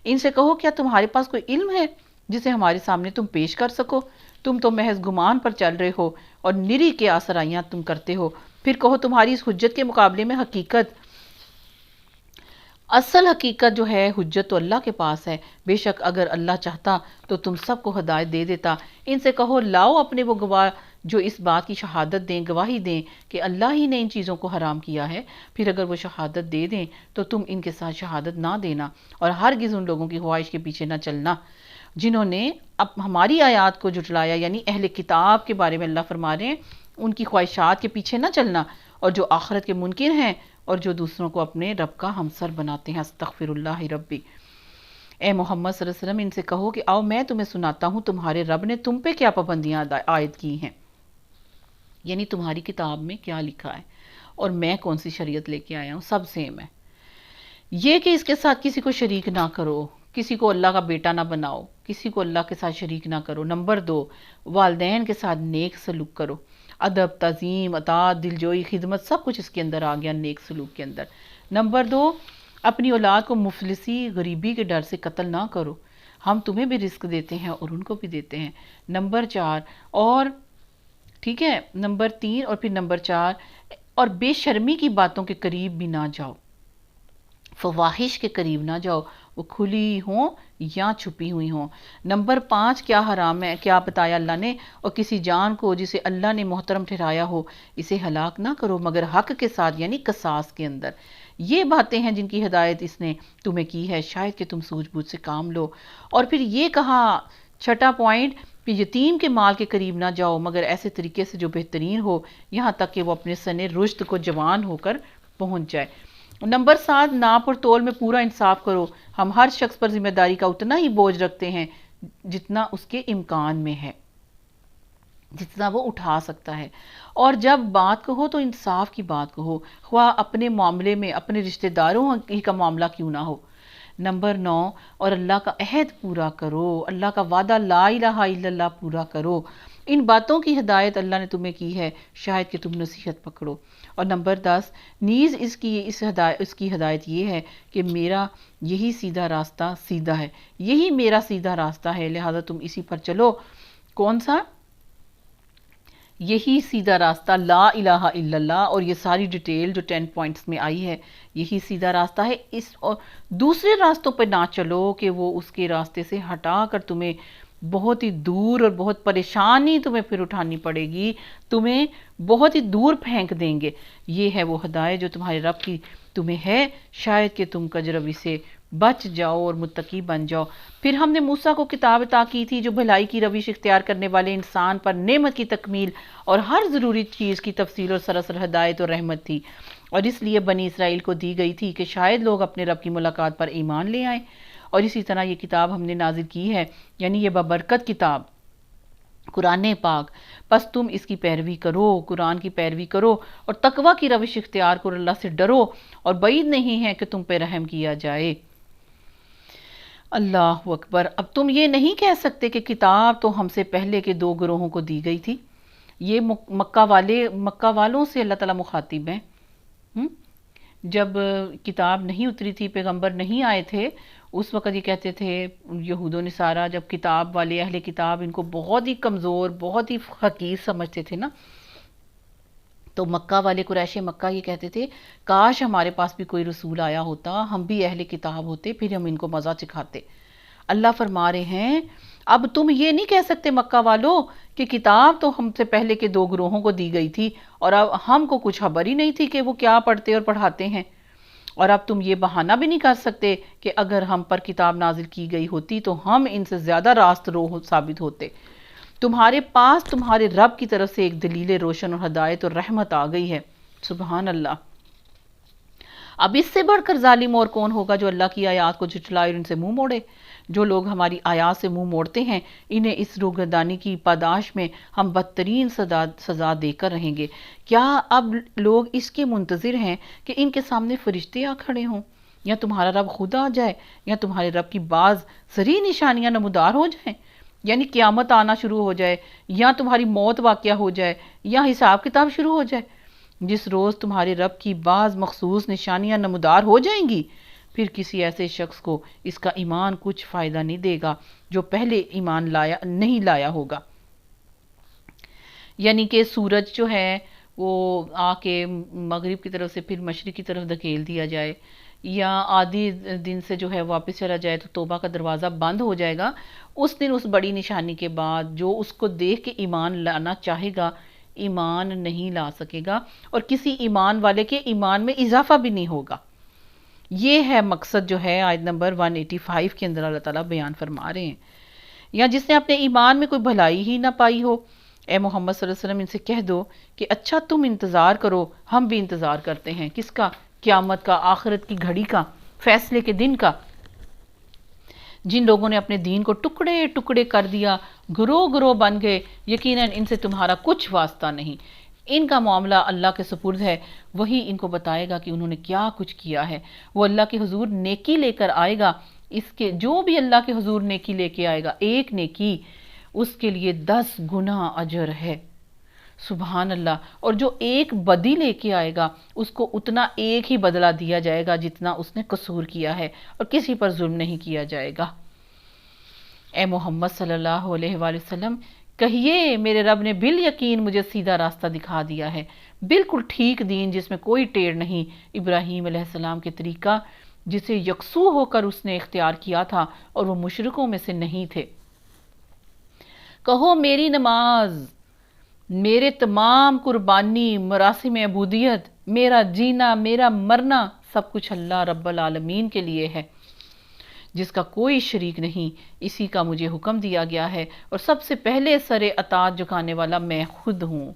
ان سے کہو کیا تمہارے پاس کوئی علم ہے جسے ہمارے سامنے تم پیش کر سکو؟ تم تو محض گمان پر چل رہے ہو اور نری کے آسرائیاں تم کرتے ہو. پھر کہو تمہاری اس حجت کے مقابلے میں اصل حقیقت جو ہے حجت تو اللہ کے پاس ہے. بے شک اگر اللہ چاہتا تو تم سب کو ہدایت دے دیتا. ان سے کہو لاؤ اپنے وہ گواہ جو اس بات کی شہادت دیں، گواہی دیں کہ اللہ ہی نے ان چیزوں کو حرام کیا ہے. پھر اگر وہ شہادت دے دیں تو تم ان کے ساتھ شہادت نہ دینا، اور ہرگز ان لوگوں کی خواہش کے پیچھے نہ چلنا جنہوں نے اب ہماری آیات کو جھٹلایا. یعنی اہل کتاب کے بارے میں اللہ فرما رہے ہیں ان کی خواہشات کے پیچھے نہ چلنا، اور جو آخرت کے منکر ہیں اور جو دوسروں کو اپنے رب کا ہمسر بناتے ہیں۔ استغفر اللہ ربی۔ اے محمد صلی اللہ علیہ وسلم ان سے کہو کہ آؤ میں تمہیں سناتا ہوں تمہارے رب نے تم پہ کیا پابندیاں عائد کی ہیں، یعنی تمہاری کتاب میں کیا لکھا ہے اور میں کون سی شریعت لے کے آیا ہوں، سب سیم ہے۔ یہ کہ اس کے ساتھ کسی کو شریک نہ کرو، کسی کو اللہ کا بیٹا نہ بناؤ، کسی کو اللہ کے ساتھ شریک نہ کرو۔ نمبر 2، والدین کے ساتھ نیک سلوک کرو، ادب، تعظیم، اطاعت، دلجوئی، خدمت، سب کچھ اس کے اندر آ گیا نیک سلوک کے اندر۔ نمبر 2، اپنی اولاد کو مفلسی، غریبی کے ڈر سے قتل نہ کرو، ہم تمہیں بھی رزق دیتے ہیں اور ان کو بھی دیتے ہیں۔ نمبر 4، اور ٹھیک ہے، نمبر 3 اور پھر نمبر 4، اور بے شرمی کی باتوں کے قریب بھی نہ جاؤ، فواحش کے قریب نہ جاؤ، وہ کھلی ہوں یا چھپی ہوئی ہوں۔ نمبر 5، کیا حرام ہے، کیا بتایا اللہ نے، اور کسی جان کو جسے اللہ نے محترم ٹھہرایا ہو اسے ہلاک نہ کرو مگر حق کے ساتھ، یعنی قصاص کے اندر۔ یہ باتیں ہیں جن کی ہدایت اس نے تمہیں کی ہے، شاید کہ تم سوجھ بوجھ سے کام لو۔ اور پھر یہ کہا، چھٹا پوائنٹ، کہ یتیم کے مال کے قریب نہ جاؤ مگر ایسے طریقے سے جو بہترین ہو، یہاں تک کہ وہ اپنے سن رشد کو جوان ہو کر پہنچ جائے۔ نمبر 7، ناپ اور تول میں پورا انصاف کرو، ہم ہر شخص پر ذمہ داری کا اتنا ہی بوجھ رکھتے ہیں جتنا اس کے امکان میں ہے، جتنا وہ اٹھا سکتا ہے۔ اور جب بات کہو تو انصاف کی بات کہو، خواہ اپنے معاملے میں اپنے رشتہ داروں ہی کا معاملہ کیوں نہ ہو۔ نمبر 9، اور اللہ کا عہد پورا کرو، اللہ کا وعدہ لا الہ الا اللہ پورا کرو۔ ان باتوں کی ہدایت اللہ نے تمہیں کی ہے، شاید کہ تم نصیحت پکڑو۔ اور نمبر 10، نیز اس کی ہدایت یہ ہے کہ میرا یہی سیدھا راستہ سیدھا ہے، یہی میرا سیدھا راستہ ہے، لہذا تم اسی پر چلو۔ کون سا؟ یہی سیدھا راستہ، لا الہ الا اللہ، اور یہ ساری ڈیٹیل جو 10 پوائنٹس میں آئی ہے، یہی سیدھا راستہ ہے۔ اس اور دوسرے راستوں پہ نہ چلو کہ وہ اس کے راستے سے ہٹا کر تمہیں بہت ہی دور، اور بہت پریشانی تمہیں پھر اٹھانی پڑے گی، تمہیں بہت ہی دور پھینک دیں گے۔ یہ ہے وہ ہدایت جو تمہارے رب کی تمہیں ہے، شاید کہ تم کجروی سے بچ جاؤ اور متقی بن جاؤ۔ پھر ہم نے موسیٰ کو کتاب عطا کی تھی جو بھلائی کی روش اختیار کرنے والے انسان پر نعمت کی تکمیل اور ہر ضروری چیز کی تفصیل اور سراسر ہدایت اور رحمت تھی، اور اس لیے بنی اسرائیل کو دی گئی تھی کہ شاید لوگ اپنے رب کی ملاقات پر ایمان لے آئیں۔ اور اسی طرح یہ کتاب ہم نے نازل کی ہے، یعنی یہ ببرکت کتاب قرآن پاک، پس تم اس کی پیروی کرو، قرآن کی پیروی کرو اور تقوی کی روش اختیار کرو، اللہ سے ڈرو، اور بعید نہیں ہے کہ تم پہ رحم کیا جائے۔ اللہ اکبر۔ اب تم یہ نہیں کہہ سکتے کہ کتاب تو ہم سے پہلے کے 2 گروہوں کو دی گئی تھی۔ یہ مکہ والوں سے اللہ تعالیٰ مخاطب ہیں۔ جب کتاب نہیں اتری تھی، پیغمبر نہیں آئے تھے، اس وقت یہ کہتے تھے یہود و نصارہ، جب کتاب والے اہل کتاب ان کو بہت ہی کمزور، بہت ہی حقیر سمجھتے تھے نا، تو مکہ والے، قریش مکہ یہ کہتے تھے کاش ہمارے پاس بھی کوئی رسول آیا ہوتا، ہم بھی اہل کتاب ہوتے، پھر ہم ان کو مزہ چکھاتے۔ اللہ فرما رہے ہیں اب تم یہ نہیں کہہ سکتے مکہ والوں کہ کتاب تو ہم سے پہلے کے 2 گروہوں کو دی گئی تھی اور اب ہم کو کچھ خبر ہی نہیں تھی کہ وہ کیا پڑھتے اور پڑھاتے ہیں، اور اب تم یہ بہانہ بھی نہیں کر سکتے کہ اگر ہم پر کتاب نازل کی گئی ہوتی تو ہم ان سے زیادہ راست رو ثابت ہوتے۔ تمہارے پاس تمہارے رب کی طرف سے ایک دلیل روشن اور ہدایت اور رحمت آ گئی ہے۔ سبحان اللہ۔ اب اس سے بڑھ کر ظالم اور کون ہوگا جو اللہ کی آیات کو جھٹلائے اور ان سے منہ موڑے؟ جو لوگ ہماری آیات سے منہ موڑتے ہیں انہیں اس روگردانی کی پاداش میں ہم بدترین سزا دے کر رہیں گے۔ کیا اب لوگ اس کے منتظر ہیں کہ ان کے سامنے فرشتے آ کھڑے ہوں، یا تمہارا رب خود آ جائے، یا تمہارے رب کی بعض صریح نشانیاں نمودار ہو جائیں، یعنی قیامت آنا شروع ہو جائے، یا تمہاری موت واقعہ ہو جائے، یا حساب کتاب شروع ہو جائے؟ جس روز تمہارے رب کی بعض مخصوص نشانیاں نمودار ہو جائیں گی، پھر کسی ایسے شخص کو اس کا ایمان کچھ فائدہ نہیں دے گا جو پہلے ایمان نہیں لایا ہوگا۔ یعنی کہ سورج جو ہے وہ آ کے مغرب کی طرف سے پھر مشرق کی طرف دھکیل دیا جائے، یا آدھی دن سے جو ہے واپس چلا جائے تو توبہ کا دروازہ بند ہو جائے گا۔ اس دن اس بڑی نشانی کے بعد جو اس کو دیکھ کے ایمان لانا چاہے گا ایمان نہیں لا سکے گا، اور کسی ایمان والے کے ایمان میں اضافہ بھی نہیں ہوگا۔ یہ ہے مقصد جو ہے آیت نمبر 185 کے اندر اللہ تعالیٰ بیان فرما رہے ہیں۔ یا جس نے اپنے ایمان میں کوئی بھلائی ہی نہ پائی ہو، اے محمد صلی اللہ علیہ وسلم ان سے کہہ دو کہ اچھا تم انتظار کرو، ہم بھی انتظار کرتے ہیں۔ کس کا؟ قیامت کا، آخرت کی گھڑی کا، فیصلے کے دن کا۔ جن لوگوں نے اپنے دین کو ٹکڑے ٹکڑے کر دیا، گروہ گروہ بن گئے، یقیناً ان سے تمہارا کچھ واسطہ نہیں۔ ان کا معاملہ اللہ کے سپرد ہے، وہی ان کو بتائے گا کہ انہوں نے کیا کچھ کیا ہے۔ وہ اللہ کے حضور نیکی لے کر آئے گا، اس کے جو بھی اللہ کے حضور نیکی لے کے آئے گا، ایک نیکی اس کے لیے 10 گنا اجر ہے۔ سبحان اللہ۔ اور جو ایک بدی لے کے آئے گا اس کو اتنا ایک ہی بدلہ دیا جائے گا جتنا اس نے قصور کیا ہے، اور کسی پر ظلم نہیں کیا جائے گا۔ اے محمد صلی اللہ علیہ وآلہ وسلم کہیے میرے رب نے بالیقین مجھے سیدھا راستہ دکھا دیا ہے، بالکل ٹھیک دین جس میں کوئی ٹیڑھ نہیں، ابراہیم علیہ السلام کے طریقہ جسے یکسو ہو کر اس نے اختیار کیا تھا، اور وہ مشرکوں میں سے نہیں تھے۔ کہو میری نماز، میرے تمام قربانی، مراسم عبودیت، میرا جینا، میرا مرنا، سب کچھ اللہ رب العالمین کے لیے ہے جس کا کوئی شریک نہیں، اسی کا مجھے حکم دیا گیا ہے، اور سب سے پہلے سر اطاعت جھکانے والا میں خود ہوں۔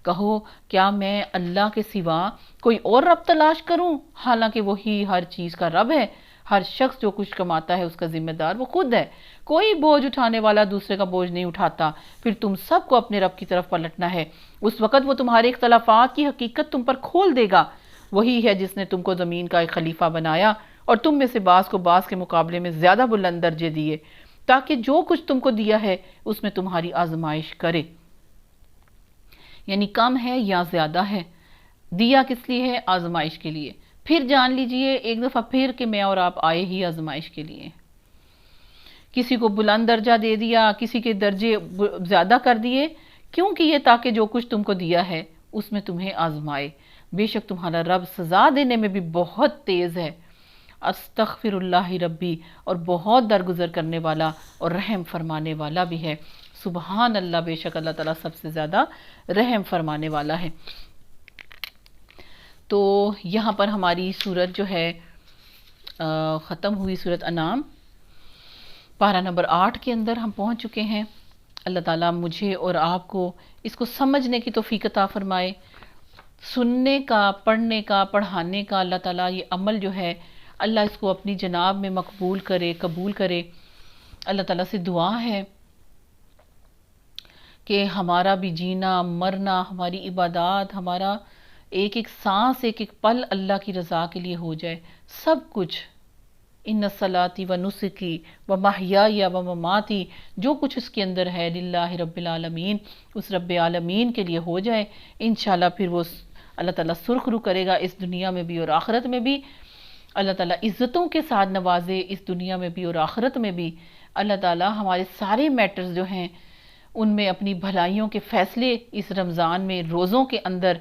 کہو کیا میں اللہ کے سوا کوئی اور رب تلاش کروں، حالانکہ وہی ہر چیز کا رب ہے۔ ہر شخص جو کچھ کماتا ہے اس کا ذمہ دار وہ خود ہے، کوئی بوجھ اٹھانے والا دوسرے کا بوجھ نہیں اٹھاتا۔ پھر تم سب کو اپنے رب کی طرف پلٹنا ہے، اس وقت وہ تمہارے اختلافات کی حقیقت تم پر کھول دے گا۔ وہی ہے جس نے تم کو زمین کا ایک خلیفہ بنایا اور تم میں سے بعض کو بعض کے مقابلے میں زیادہ بلند درجے دیے، تاکہ جو کچھ تم کو دیا ہے اس میں تمہاری آزمائش کرے، یعنی کم ہے یا زیادہ ہے، دیا کس لیے ہے؟ آزمائش کے لیے۔ پھر جان لیجئے ایک دفعہ پھر کہ میں اور آپ آئے ہی آزمائش کے لیے۔ کسی کو بلند درجہ دے دیا، کسی کے درجے زیادہ کر دیے، کیونکہ یہ تاکہ جو کچھ تم کو دیا ہے اس میں تمہیں آزمائے۔ بے شک تمہارا رب سزا دینے میں بھی بہت تیز ہے، استغفر اللہ ربی، اور بہت درگزر کرنے والا اور رحم فرمانے والا بھی ہے۔ سبحان اللہ، بے شک اللہ تعالیٰ سب سے زیادہ رحم فرمانے والا ہے۔ تو یہاں پر ہماری سورت جو ہے ختم ہوئی، سورت انعام پارہ نمبر 8 کے اندر ہم پہنچ چکے ہیں۔ اللہ تعالیٰ مجھے اور آپ کو اس کو سمجھنے کی توفیق عطا فرمائے، سننے کا، پڑھنے کا، پڑھانے کا۔ اللہ تعالیٰ یہ عمل جو ہے اللہ اس کو اپنی جناب میں مقبول کرے، قبول کرے۔ اللہ تعالیٰ سے دعا ہے کہ ہمارا بھی جینا، مرنا، ہماری عبادات، ہمارا ایک ایک سانس، ایک ایک پل اللہ کی رضا کے لیے ہو جائے، سب کچھ۔ ان صلاتی و نسکی و محیای و مماتی، جو کچھ اس کے اندر ہے للہ رب العالمین، اس رب العالمین کے لیے ہو جائے۔ انشاءاللہ پھر وہ اللہ تعالیٰ سرخ رو کرے گا اس دنیا میں بھی اور آخرت میں بھی۔ اللہ تعالیٰ عزتوں کے ساتھ نوازے اس دنیا میں بھی اور آخرت میں بھی۔ اللہ تعالیٰ ہمارے سارے میٹرز جو ہیں ان میں اپنی بھلائیوں کے فیصلے اس رمضان میں، روزوں کے اندر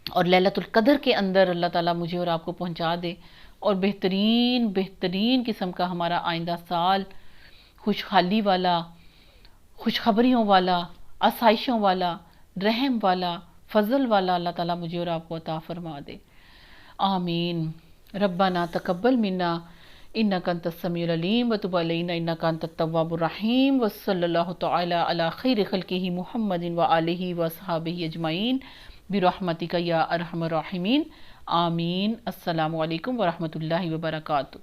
اور لیلۃ القدر کے اندر اللہ تعالیٰ مجھے اور آپ کو پہنچا دے، اور بہترین بہترین قسم کا ہمارا آئندہ سال خوشحالی والا، خوشخبریوں والا، آسائشوں والا، رحم والا، فضل والا اللہ تعالیٰ مجھے اور آپ کو عطا فرما دے۔ آمین۔ ربنا تقبل منا انک انت السمیع العلیم وتب علینا انک انت التواب الرحیم، وصلی اللہ تعالی علی خیر خلقہ محمد وآلہ وصحبہ اجمعین برحمتک یا ارحم الراحمین۔ آمین۔ السلام علیکم ورحمۃ اللہ وبرکاتہ۔